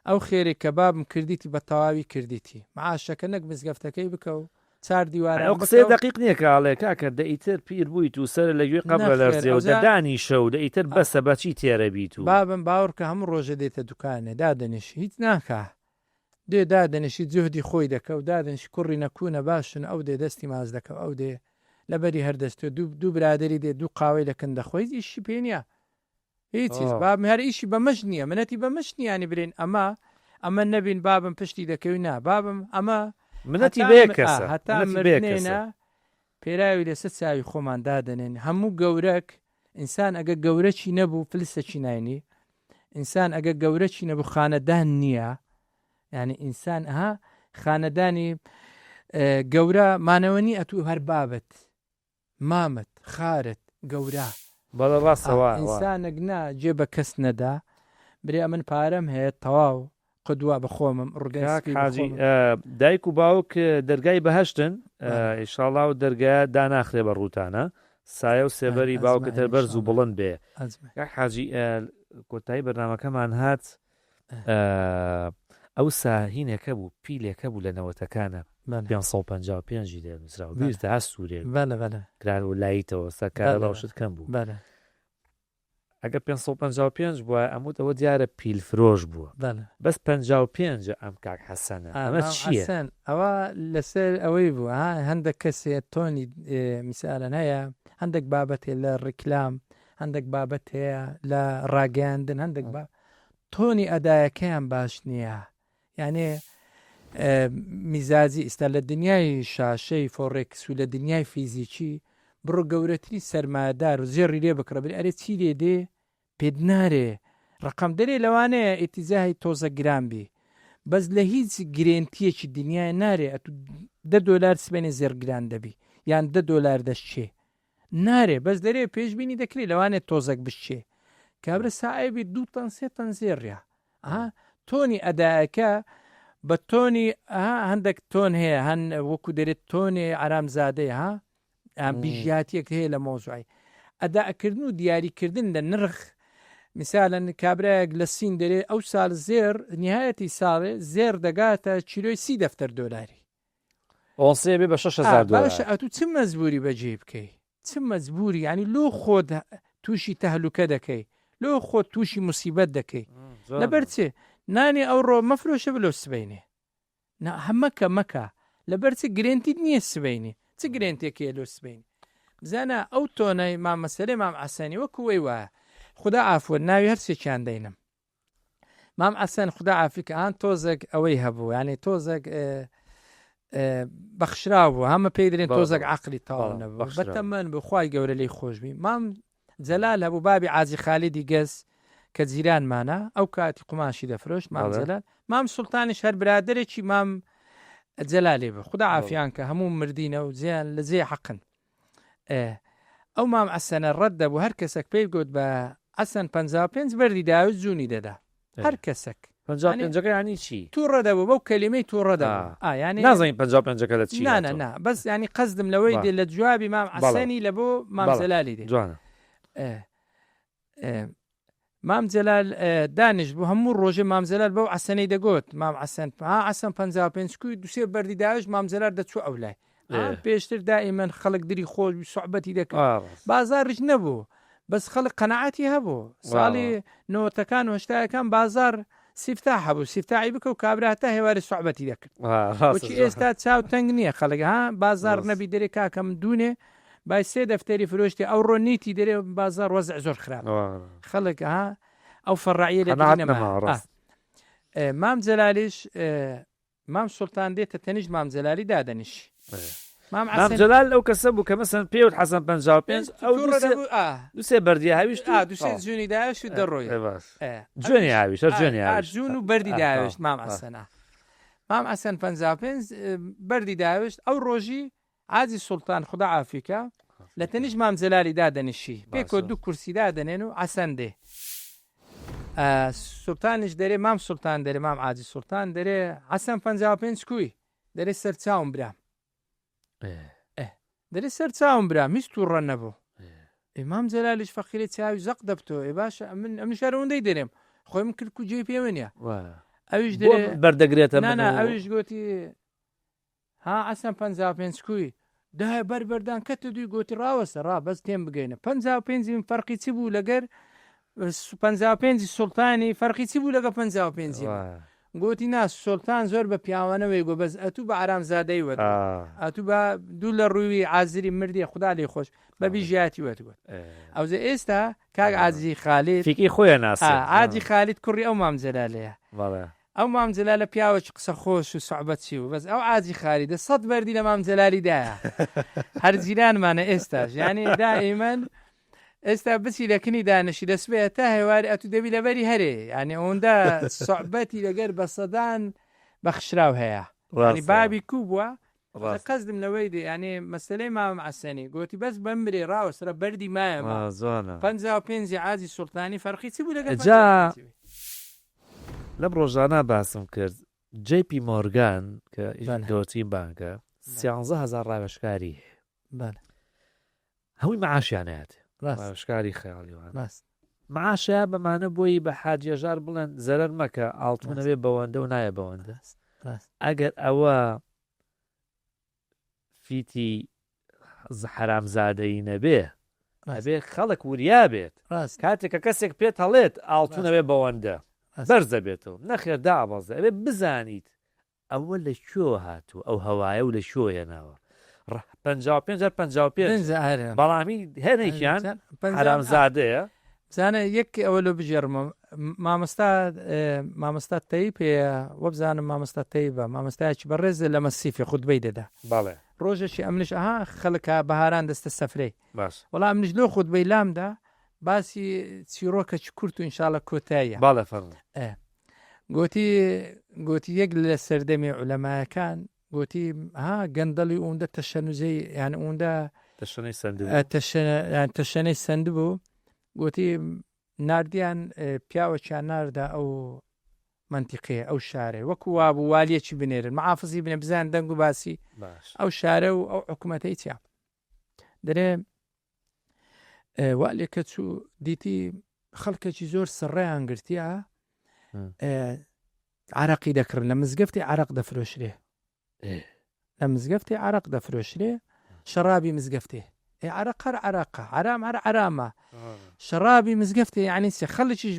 ئەو خێرێک کە بابم کردیتی بە تەواوی کردیتی معاشەکە نەک مزگەفتەکەی بکە و چار دیوارە قسەی دقیق نییە کاڵێ کاکە دەئیتر پیر بوویت و سەر لەگوێ قەبرە لەرزێ و دەدانی شەو دەئیتر بەسە بەچی تێرە بیت و بابم باوەڕکە هەموو ڕۆژە دێتە دوکانێ دادەنیش هیچ ناکە دێ دادەنیشی جوهدی خۆی دەکە و دادنیش کوڕی نەکوونە باشن ئەو دێ دەستی ماز دەکە ئەو دێ لەبەری هەردەستێ دوو برادری دێ دوو قاوەی لەکن دەخۆی ئیشی پێ نییە هیچیز بابم هەر ئیشی بەمەش نییە منەتی بەمەش نیانی برێن ئەمە نەبین بابم پشتی دەکەوی نا بابم ئەمە منەتی بێ کەسە هەتا مرێنە پێراوی لەسەر چاوی خۆمان دادەنێن هەموو گەورەك ئینسان ئەگە گەورەکی نەبوو فلسەکی ناینی ئینسان ئەگە گەورەکی نەبوو خانەدان نییە یعنی ئینسان خانەدانی گەورە مانەوەنی ئەتوو هەر بابەت مامت خارت گەورە بەڵە ڕاستەوە ئینسانێک نا جێ بە کەس نەدا برێ من پارەم هەیە تەواو قدووە بەخۆمم ڕگەی دایک و باوک دەرگای بەهشتن ئیشاڵا و دەرگایە داناخرێ بە ڕووتانە سایە و سێبەری باوکتر بەرز و بڵند بێ حاجی کۆتایی بەرنامەکەمان هات ئەو ساهینێکە بوو پیلێکە بوو لە نەوەتەکانە 555 لێ نووسراوە بیرتە ها سوورێ کرار و لایتەوە سەکارە ڕەوشت کەم بوو ئەگە 555 بووە ئەموت ئەوە دیارە پیلفرۆش بووە بەس 55 ئەم کاک حەسەنە ئەمە چییە؟ ئەوە لەسەر ئەوەی بوو هەندێک کەسێت تۆنی میسالەن هەیە هەندێک بابەت هەیە لە ڕیکلام هەندێک بابەت هەیە لە ڕاگەاندن هەندێک تۆنی ئەدایەکەیان باش نییە یانێ میزاجی ئێستا لە دنیای شاشەی فۆڕێکس و لە دنیای فیزیکی بڕۆ گەورەتری سەرمایەدار و زێڕی لێ بکڕە بێ ئەرێ چی لێ دێ پێت نارێ ڕقم دەرێ لەوانەیە ئیتیزاهی تۆزە گرانبی بەس لە هیچ گرێنتیەکی دنیای نارێ $10 سبێنێ زێرگران دەبی یان $10 دەشتێ نارێ بەس دەرێ پێشبینی دەکرێت لەوانێت تۆزەک بشتێ کابرا ساعبی 2 تەن 3 تەن زێڕە تۆنی ئەدایەکە بە تۆنی هەندێک تۆن هەیە هەن وەکو دەرێت تۆنێ ئارامزادەیە بیژاتیەک هەیە لە مۆزوعی ئەداکردن و دیاریکردن لە نرخ میسالەن کابراەک لە سین دەرێ ئەو ساڵ زێر نهایەتی ساڵێ زێر دەگاتە چیرۆی $30 ئۆنسێ بێ بە $6,000 باشە ئەتوو چ مەزبوری بەجێ بکەی چ مەزبوری ینی لۆ خۆت تووشی تەهلوکە دەکەی لۆ خۆت تووشی موسیبەت دەکەی لەبەر چێ نانی ئەو ڕۆ مەفرۆشە بلۆ سبینێ هەمەکە مەکە لەبەر گرنتی نییە سبینی چ گرنتێکی لۆ سبینی بزانە ئەو تۆنەی مامەسەرێ مام عەسەنی وەکوی وایە خدا عافوە ناوی هەرسێکیان دەینم مام عەسەن خدا عافیکە ئان تۆزێک ئەوەی هەبوو یعنی تۆزێک بەخشراو بوو هەمە پێی دەرێن تۆزێک عەقلی تاوا نەبوو بەتەمەن بوو خوای گەورە لێی خۆشبی مام جەلال هەبوو بابی عاجی خالیدی گەس کە جیرانمانە ئەو کاتی قوماشی دەفرۆشت مام جەلال مام سوڵتانیش هەر برادێکی مام جەلالێ بوو خدا عافیان کە هەموو مردینە و جیان لە جێ حەقن ئەو مام عەسەنە ڕەت دەبوو هەر کەسێک پێی گوت بە عەسەن 55 بەردی داوت جوونی دەدا هەر کەسێک 55 ینی چی تووڕە دەبوو بەو کەلیمەی تووڕە دەبوو ینی نازانین 55 لە چی نه بەس ینی قەزدم لەوەی دێ لە جوابی مام عەسەنی لە بۆ مام جەلالی دێ جوانە مام جەلال دانیش بوو هەموو ڕۆژێ مام جەلال بەو عەسەنەی دەگوت مام عەسەن عەسەن 55 کوی دوسێ بەردی داوش مام جەلال دەچوو ئەو لای پێشتر دائیمەن خەڵک دری خۆش سوحبەتی دەکات بازاڕش نەبوو بەس خەڵک قەنەعەتی هەبوو ساڵی نۆتەکان و هەشتاەکان بازار سیفتا هەبوو سیفتاعی بکە و کابرااتە هێواری سوحبەتی دەکرد بۆچی ئێستا چاو تەنگ نییە خەڵک بازار نەبی دەرێ کاکەم دوونێ بای سێ دەفتەری فرۆشتی ئەو ڕۆنیتی دەرێ بازار وەزع زۆر خراپ خەڵک ئەو فەڕعیە لە مام جەلالیش مام سوڵتان دێتە تەنیشت مام جەلالی دادەنیش مام جەلال ئەو کەسە بوو کە مەسەن پێوت حەسەن 55 ئەو دوسێ بەردی هاویشت دوسێ جوونی داویشت و دەڕۆی جوێنی هاویش جوون و بەردی داویشت مام عەسەنە مام عەسەن 55 بەردی داویشت ئەو ڕۆژی عاجی سوڵتان خدا عافیکە لە تەنیشت مام جەلالی دادەنیشی پێکۆ دوو کورسی دادەنێن و عەسەن دێ سوڵتانیش دەرێ مام سوڵتان دەرێ مام عاجی سوڵتان دەرێ عەسەن 55 کوی دەرێ سەر چاوم برام دەرێ سەر چاوم برام هیچ تووڕە نەبوو مام جەلالیش فەقیرێ چاوی زەق دەبتەوە باشە ئەم شارەوەندەی دەرێم خۆی من کرد و جێ پێوە نیە ئەویش دەرێ بەردەگرێتە ئەویش گوتی عەسەن 55 کوی داهە بەربەردان کەتە دوی گوتی ڕاوەسە بەس تێم بگەینە 55 من فەرقی چی بوو لەگەر 55 سوڵتانی فەرقی چی بوو لەگە 55 گوتی ناس سوڵتان زۆر بە پیاوانەوەی گۆ بەس ئەتوو بە ئارامزادەی وەت ئەتوو بە دوو لە ڕووی ئازری مردی خوددا لێ خۆش بەبی ژیاتی وەتگوت ئەوزە ئێستا کاک عاجی خالید فیکی خۆیان ناس عاجی خالید کوڕی ئەو مام جەلالەیە ئەو مام جەلالە پیاوەی قسە خۆش و سوحبەتی و بەس ئەو عاجی خالیدە 100 بەردی لە مام جەلالیدایە هەر جیرانمانە ئێستاش یعنی دائیمەن ئێستا بچی لەکنی دانشی دەسبێت تا هێواری ئەتو دەبی لەبەری هەرێ ینی ئەوەندە سوحبەتی لەگەر بە سەدان بەخشراو هەیە بابی کوو بووە قەزدم لەوەی دێ ینی مەسلەی مام عەسەنی گوتی بەس بەمرێ ڕاوەسرە بەردی مایە 55 عاجی سوڵتانی فەرقی چی بوو لەگەر لەم ڕۆژانە باسم کرد JP مۆرگان کە دۆچی بانکە 13000 ڕاوێژکاری هەمووی مەعاشیانەت ڕاوێژکاری خەیاڵیوان معاشە بەمانە بۆی بە حاجێژار بڵێن زەرەر مەکە ئاڵتونەوێ بەوەندە و نایە بەوەندە ئەگەر ئەوە فیتی حرامزادەی نەبێ ئەبێ خەڵک وریا بێت کاتێکە کەسێک پێت هەڵێت ئاڵتونەوێ بەوەندە بەرزە بێتەوە نەخێر دابەزە ئەبێ بزانیت ئەوە لە شۆ هاتوو ئەو هەوایە و لە شۆیە ناوە 55 بەڵامی هێنێکیان حرامزادەیە بزانە یەک ئەوە لە بژێڕمە مامۆستا تەیب پێە وە بزانم مامۆستا تەیبە مامۆستایکی بەڕێزە لە مەسیفی خودبەی دەدا بەڵێ ڕۆژێکی ئەمنش خەڵکە بەهاران دەستە سەفرەی وەڵام منش لۆ خودبەی لامدا باسی چیرۆکە کورت و ئینشاڵە کۆتاییە باڵێ فەرموو گوتی یەک لە سەردەمی عولەمایەکان گوتی گەندەڵی ئەوەندە تەشەنوزەی یان ئەوەندە تەشەنەی سند بوو گوتی نردیان پیاوەکیان ناردا ئەو منتیقەیە ئەو شارێ وەکو وابوو والیەکی بنێرن معافزی بنێ بزان دەنگ و باسی ئەو شارە و ئەو حکوومەتەی چیا دەرێ والێکە چوو دیتی خەڵکێکی زۆر سڕێیان گرتیە عراقی دەکردن لە مزگەفتی عراق دەفرۆشرێ لە مزگەفتی عراق دەفرۆشرێ شەرابی مزگەفتێ عراق هەر عراقە عرام هەر عرامە شەرابی مزگەفتێ یعنی سێ خەڵکیش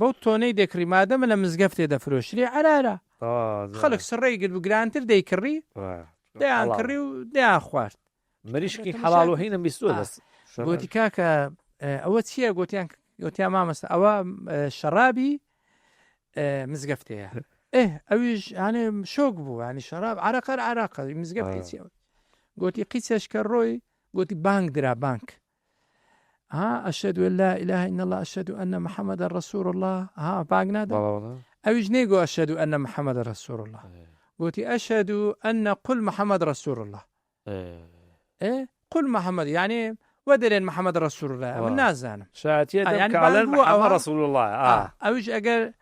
بەو تۆنەی دەکری مادەمە لە مزگەفتێ دەفرۆشرێ عرارە خەڵک سڕێی گرت و گرانتر دەیکڕی دەیان کڕی و دەیان خوارد مریشکی حەڵاڵ و هینم بیستوە بەس گوتی کاکە ئەوە چییە گوتیان مامەستا ئەوە شەرابی مزگەفتەیە ئەویش هەنێ شۆک بوو ینی شەراب عراق مزگەفتی چیەوە گوتی قیچەشکە ڕۆی گوتی بانگ درا بانک أشهد أن لا إله إلا الله أشهد أن محمد رسول الله بانگ نادا ئەویش نێگو أشهد أن محمد رسول الله گوتی أشهد أن قل محمد رسول الله قل محمد يعني ودرين محمد رسول الله من نازانم شاتية يعني محمد رسول الله أوش أجر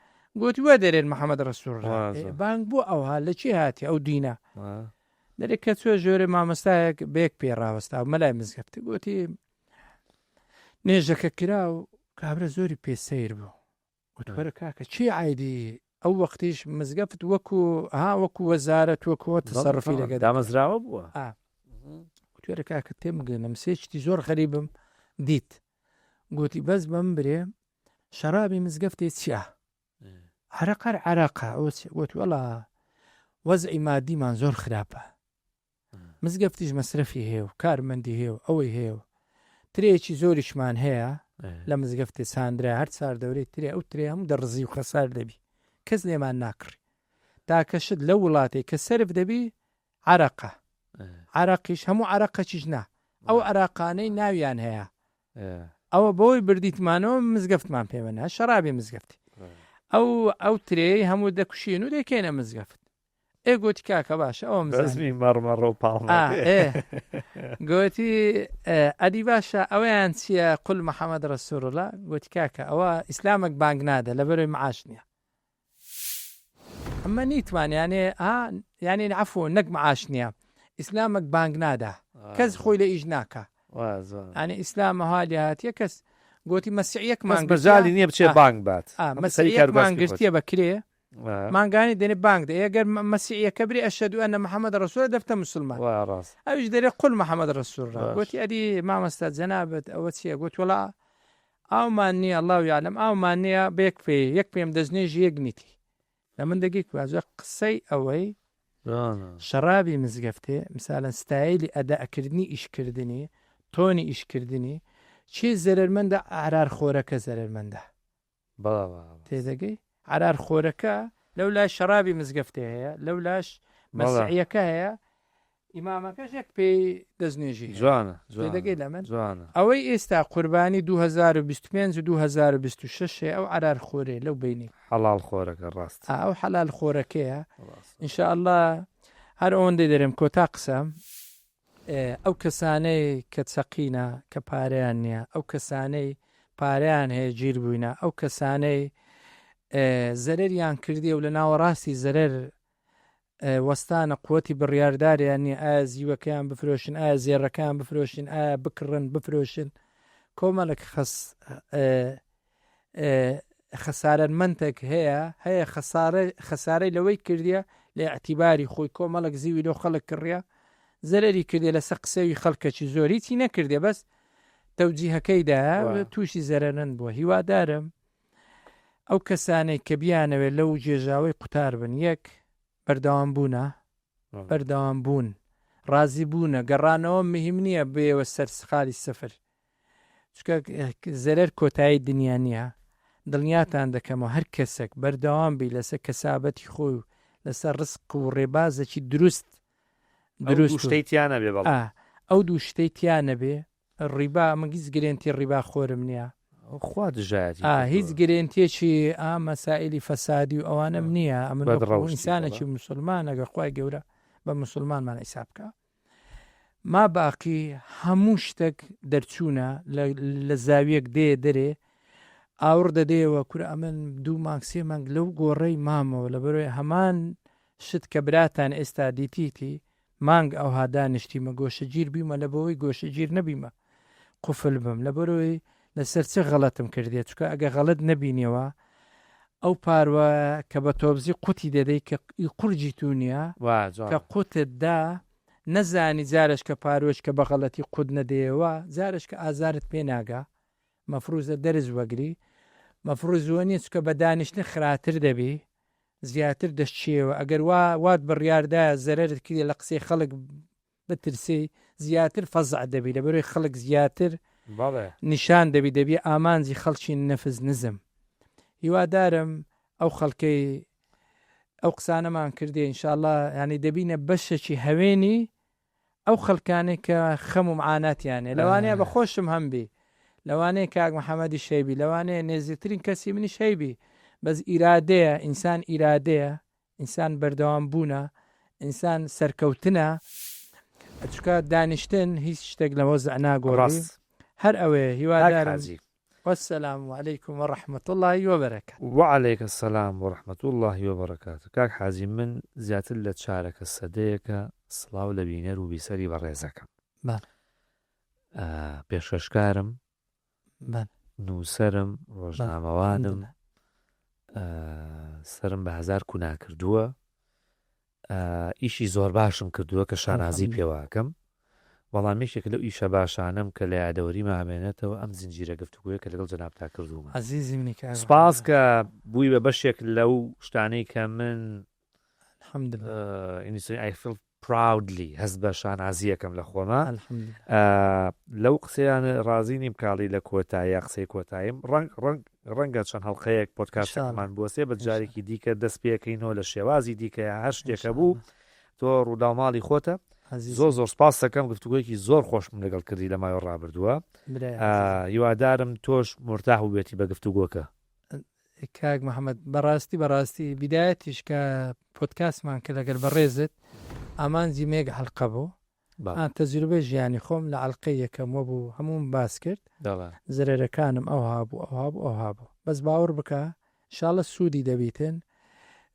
قلت ودرين محمد رسول الله بانك بو أوها لشي هاتي أو دينا دري كتسوى جوري ما مستايك بيك بيرا وستا ملاي مزقبتي قلتي نيجك كراو كابرا زوري بيسير بو قلت بركاك شي عايدي أو وقتيش مزقفت وكو وزارة وكو تصرفي لقد دا مزراوة بو توێرە کاکە تێمگەنم سێشتی زۆر غەریبم دیت گوتی بەس بەم برێ شەرابی مزگەفتێ چییە عراقا وتی وەڵا وەزعی مادیمان زۆر خراپە مزگەفتیش مەسرەفی هەیە و کارمەندی هەیە و ئەوەی هەیە و ترێکی زۆریشمان هەیە لە مزگەفتێ ساندرا هەر چار دەورەی ترێ ئەو ترێ هەموو دەڕزی و خەسار دەبی کەس لێمان ناکڕی تاکەشت لە وڵاتێک کە سەرف دەبی عراقیش هەموو عراقەکیش نا ئەو عراقانەی ناویان هەیە ئەوە بۆی بردیتمانەوە مزگەفتمان پێوەنا شەرابی مزگەفتی ئەو ترێی هەموو دەکوشین و دەکەینە مزگەفت گوتی کاکە باشە ئەوە مزمی مەڕمەڕە و پاڵ گوتی ئەدی باشە ئەوەیان چییە قل محەممەد ڕەسوول الله گوتی کاکە ئەوە ئیسلامێک بانگ نادە لە بەرەوەی معاش نییە ئەمە نیتوان یانێ عەفو نەک معاش نییە ئیسلامێک بانگ نادا کەس خۆی لە ئیش ناکە ئەنی ئیسلامە هالی هاتیە کەس گوتی مەسیحیەک مانگبەجای نییە بچێ بانگ بات مەسیحیەکمان گرتیە بەکرێ مانگانی دێنێ بانگ دە ئەگەر مەسیحیەکە بری ئەشهد ئەنە محەممەد ڕەسوول دەفتە مسلمان ئەویش دەرێ قل محەممەد ڕەسوول گوتی ئەدی مامەستا جەنابەت ئەوە چییە گوت وەڵا ئاومان نییە الله یعلم ئاومان نییە بێک پێ یەک پێم دەستنێژی یەک نیتی لە من دەگەی کوازە قسەی ئەوەی شەرابی مزگەفتێ مثالەن ستایلی ئەداکردنی ئیشکردنی تۆنی ئیشکردنی چی زەرمەندە ئارار خۆرەکە زەرمەندە تێدەگەی ئارار خۆرەکە لەو لای شەرابی مزگەفتێ هەیە لەو لاش مەسیحیەکە هەیە ئیمامەکەش یەک پێی دەستنێژی جوانە دەگەی لە من ئەوەی ئێستا قوربانی 2025 و 2026 ئەو ئارار خۆرێ لەو بینی حەڵال خۆرەکە ڕاست ئەو حەلال خۆرەکەیە ئینشاءالله هەر ئەوەندەی دەرێم کۆتا قسەم ئەو کەسانەی کە چەقینە کە پارەیان نییە ئەو کەسانەی پارەیان هەیە گیر بووینە ئەو کەسانەی زەرەریان کردی و لە ناوەڕاستی زەرەر وەستانە قوتی بڕیارداریان نیە ئایا زیوەکەیان بفرۆشن ئایا زێڕەکان بفرۆشن ئایا بکڕن بفرۆشن کۆمەڵک خەسارەتمەندێک هەیە خەسارەی لەوەی کردیە لە ئەعتیباری خۆی کۆمەڵک زیوی لەو خەڵک کڕیا زەرەری کردێ لەسەر قسەوی خەڵکەکی زۆری چی نەکردێ بەس تەوجیهەکەیدا تووشی زەرەنەن بووە هیوادارم ئەو کەسانەی کە بیانەوێت لەو جێژاوی قوتار بن یەک بەردەوام بوون ڕازی بوونە گەڕانەوە مهم نییە بێوە سەر سخالی سەفر چکە زەرەر کۆتایی دنیا نییە دڵنیاتان دەکەمەوە هەر کەسێک بەردەوام بی لەسەر کەسابەتی خۆی و لەسەر ڕسق و ڕێبازێکی دروست شتەیتیانە بێ ئەو دوو شتەیتیانە بێ ڕیبا مەگیز گرنتی ڕیبا خۆرم نییە خوا دژایەتی هیچ گرنتێکی مەسائلی فەسادی و ئەوانم نییە ئەمن ئینسانێکی مسلمان ئەگە خوای گەورە بە مسلمانمان حیساب بکە ما باقی هەموو شتێک دەرچوونە لە زاویەک دەرێ ئاور دەدەیەوە کورە ئەمن 2 مانگ 3 مانگ لەو گۆڕەی مامەوە لە بەرۆی هەمان شت کە براتان ئێستا دیتیتی مانگ ئەو هادانیشتیمە گۆشەگیر بیمە لە بەوەی گۆشەگیر نەبیمە قوفل بم لە بەرۆی لەسەر چه غەڵەتم کردێت چکە ئەگە غەڵت نەبینیەوە ئەو پاروە کە بە تۆبزی قوتی دەدەی کە قورجی تو نییە کە قوتتدا نەزانی جارش کە پارۆش کە بە غەڵەتی قوت نەدەیەوە جارش کە ئازارت پێ ناگا مەفروزە دەرز وەگری مەفروز وە نیە چکە بە دانیشتن خراتر دەبی زیاتر دەشتێەوە ئەگەر وات بڕیاردایە زەرەرت کردی لە قسەی خەڵک بترسی زیاتر فەزع دەبی لە بەرەوەی خەڵک زیاتر نیشان دەبی ئامانجی خەڵکی نەفز نزم هیوادارم ئەو خەڵکەی ئەو قسانەمان کردێ ئینشاءالله ینی دەبینە بەشێکی هەوێنی ئەو خەڵکانێک کە خەم و معاناتیانێ لەوانەیە بە خۆشم هەمبی لەوانەیە کاک محەممەدی شەیبی لەوانەیە نێزیکترین کەسی منی شەیبی بەس ئیرادەیە ئینسان ئیرادەیە ئینسان بەردەوام بوونە ئینسان سەرکەوتنە ئەچکە دانیشتن هیچ شتێک لەوە زەعناگۆڕاس هەر ئەوێ هیوادارم والسلام عليكم ورحمة الله وبركاته. وعليك السلام ورحمة الله وبركاته. كاك حازم من زياتر لتشارك السديك صلاة لبينر وبيسري بريزك. بله. بيشكارم. بله. نوسرم روزنامەوانم سرم بە هەزار کونا کردووە ئیشی زۆر باشم کردووە کە شانازی پێواکەم وەڵامێکێک لەو ئیشە باشانم کە لە یادەوەری مامێنێتەوە ئەم زنجیرە گفتوگویە کە لەگەڵ جەنابتا کردوومە عزیزی منی سپاس کە بووی بە بەشێک لەو شتانەی کە من I feel proudly هەست بە شانازیەکەم لە خۆمە لەو قسەیان ڕازی نیم کاڵی لە کۆتایی قسەی کۆتاییم ڕەنگە چەند هەڵقەیەک پۆدکاستەکەمان بوەسێ بە جارێکی دیکە دەست پێکەینەوە لە شێوازی دیکە هەر شتێکە بوو تۆ ڕووداوماڵی خۆتە زۆر سپاس دەکەم گفتوگویەکی زۆر خۆشم لەگەڵ کردی لە مایۆ ڕابردووە هیوادارم تۆش مرتاح بێتی بە گفتوگۆکە کاک محەممەد بەڕاستی بیدایەتیش کە پۆدکاستمان کە لەگەر بەڕێزت ئامانجی مێگ حەڵقە بوو تەجروبە ژیانی خۆم لە عەڵقەی یەکەم وەبوو هەموم باس کرد زەرەرەکانم ئەوها بوو بەس باوەڕ بکە ئینشاڵڵا سوودی دەبیتن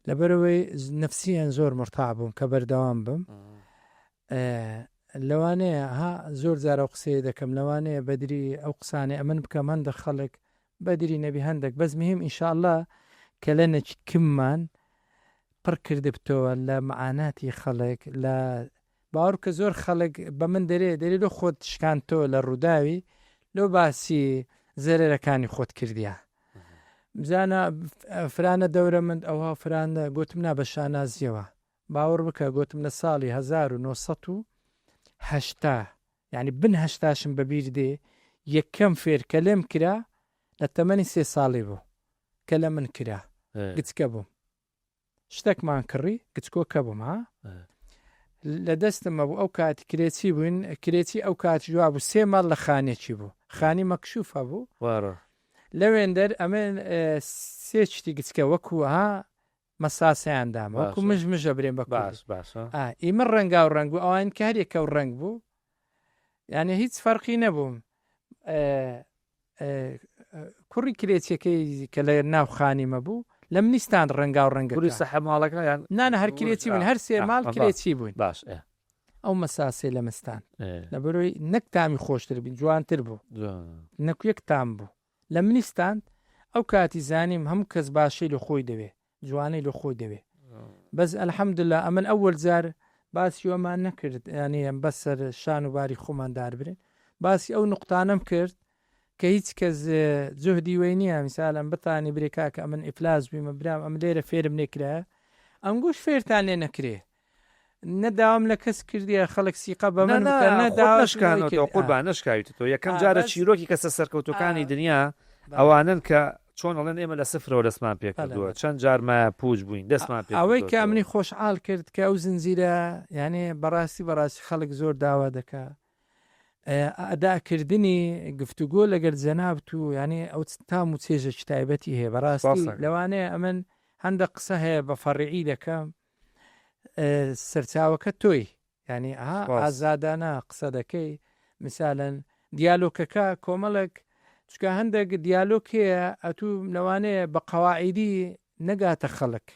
لەبەرەوەی نەفسیان زۆر مرتاح بووم کە بەردەوام بم لەوانەیە زۆر جارە قسەیە دەکەم لەوانەیە بەدری ئەو قسانێ ئەمن بکەم هەندە خەڵک بەدری نەبی هەندێک بەس مهم ئینشاءالله کە لە نەچکممان پڕ کرد بتەوە لە معاناتی خەڵک لە باوەڕ کە زۆر خەڵک بە من دەرێ لە خۆت شکانتۆ لە ڕووداوی لۆ باسی زەرەرەکانی خۆت کردیە بزانە فرانە دەورە من ئەوها فرانە گوتم نا بە شانازیەوە باوەڕ بکە گوتم لە ساڵی 1970 یعنی بن هەشتاشم بەبیر دێ یەکەم فێر کە لێم کرا لە تەمەنی 3 ساڵی بوو کە لە من کرا گچکە بووم شتێکمان کڕی گچکۆکە بووم لە دەستمە بوو ئەو کاتی کرێچی بووین کرێتی ئەو کاتی جواب بوو 3 ماڵ لە خانێکی بوو خانی مەکشوفە بوو لەوێندەر ئەمێن 3 شتی گچکە وەکوها مەساسیان دامە وەکو مژمژە برێن بە باش ئیمە ڕەنگا و ڕنگ بوو ئەوان کە هەرێکە و ڕنگ بوو یعنی هیچ فەرقی نەبووم کوڕی کرێچیەکەی کە لە ناو خانیمە بوو لە منیستان ڕەنگا و ڕەنگە کوڕی سەحە ماڵەکە یان نانە هەر کرێچی بوون هەر 3 ماڵ کرێچی بوون باش ئەو مەساسێ لە مستان لە بەرۆی نەک تامی خۆشتر بین جوانتر بوو نەکویەک تام بوو لە منیستان ئەو کاتی زانیم هەموو کەس باشەی لە خۆی دەوێ جوانەی لە خۆی دەوێ بەس ئەلحەمدوللا ئەمن ئەوەل جار باسی ئەومان نەکرد ینی ئەم بەسەر شان و باری خۆمان داربرێن باسی ئەو نقطانم کرد کە هیچ کەس جوهدی وەی نییە میسالم بتانی برێکا کە ئەمن ئیفلاس بوویمە برام ئەم لێرە فێرم نێکرایە ئەم گوش فێرتان لێ نەکرێ نەداوام لە کەس کردیە خەڵک سیقە بە من قوربان نشکاویت تۆ یەکەم جارە چیرۆکی کەسە سەرکەوتەکانی دنیا ئەوانن کە چۆن ئەڵێن ئێمە لە سفرەوە دەستمان پێ کردووە چەند جارمە پوچ بووین دەستمان پێ ئەوەی کە ئەمنی خۆشحاڵ کرد کە ئەو زنجیرە یعنی بەڕاستی خەڵک زۆر داوا دەکا ئەداکردنی گفتوگۆ لەگەر جەناب و ینی ئەو تام و چێژە تایبەتی هەیە بەڕاستی لەوانەیە ئەمن هەندە قسە هەیە بە فەڕعی دەکەم سەرچاوەکە تۆی ینی ئازادانە قسە دەکەی مثالەن دیالۆکەکە کۆمەڵک چکە هەندێک دیالۆکەیە ئەتوو لەوانەیە بە قەواعیدی نەگاتە خەڵک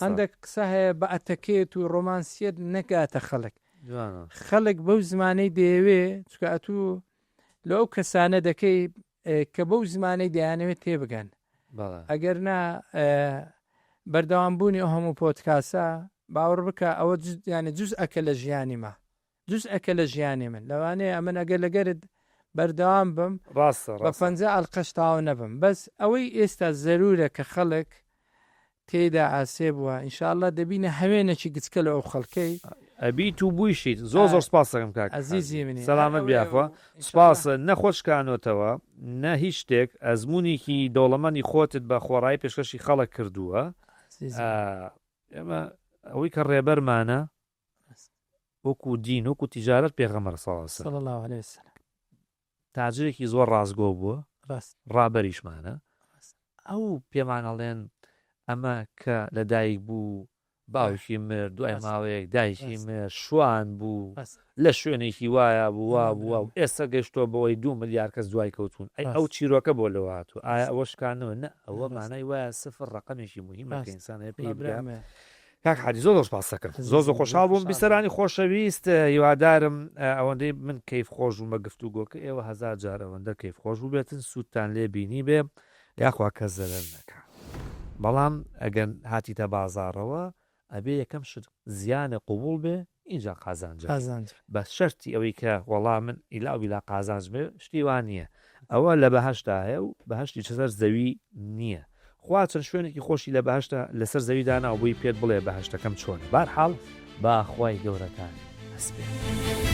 هەندێک قسە هەیە بە ئەتەکێت و ڕۆمانسیەت نەگاتە خەڵک بەو زمانەی دەیەوێ چکە ئەتوو لە ئەو کەسانە دەکەی کە بەو زمانەی دەیانەوێت تێبگەن ئەگەر نا بەردەوامبوونی ئەو هەموو پۆدکاسە باوەڕ بکە ئەوە یانە جوز ئەکە لە ژیانیمە جوز ئەکە لە ژیانی من لەوانەیە ئەمن ئەگەر لەگەرت بەردەوام بم بە 50 ئەڵقەش تاوە نەبم بەس ئەوەی ئێستا زەرورە کە خەڵک تێدا ئاسێ بووە ئینشاءالله دەبینە هەوێنێکی گچکە لە ئەو خەڵکەی ئەبیت و بوویشیت زۆر سپاس دەکەم کاک عەزیزی منی سەلامەت بیافە سپاس نەخۆشکانۆتەوە نە هیچ شتێک ئەزمونێکی دەوڵەمەندی خۆتت بە خۆڕایی پێشکەشی خەڵک کردووە ئێمە ئەوەی کە ڕێبەرمانە وەکو دین وەکو تیجارەت پێغەمبەر صلی الله علیه وسلم تاجرێکی زۆر ڕازگۆ بووە ڕابەریشمانە ئەو پێمانەڵێن ئەمە کە لەدایک بوو باوکی مرد دوای ماوەیەک دایکی مرد شوان بوو لە شوێنێکی وایە بووە ئێستا گەشتۆ بەوەی 2 ملیار کەس دوای کەوتون ئەو چیرۆکە بۆ لەوە هاتووە ئایا ئەوە شکانەوە نە ئەوە مانای وایە سفر ڕقەمێکی مهمە کە ئینسانەیە پێی بگرێ کاک حاجی زۆر سپاس دەکەم زۆر خۆشحاڵ بووم بیسەرانی خۆشەویست هیوادارم ئەوەندەی من کەیف خۆش بووم بە گفتوگۆکە ئێوە 1000 جار ئەوەندە کەیف خۆش بوو بێتن سوودتان لێ بینی بێ یاخوا کەس زەرەر نەکا بەڵام ئەگەن هاتیتە بازاڕەوە ئەبێ یەکەم شت زیانە قوبوڵ بێ اینجا قازانج بە شەرتی ئەوەی کە وەڵا من ئیلا قازانج بێ شتیوان نییە ئەوە لە بەهەشتا هەیە و بەهشتی چەسەر زەوی نییە خوا چەند شوێنێکی خۆشی لە بەهشتا لەسەر زەویدانا و بووی پێت بڵێ بەهشتەکەم چۆن بارحاڵ با خوای گەورەکان هەسبێت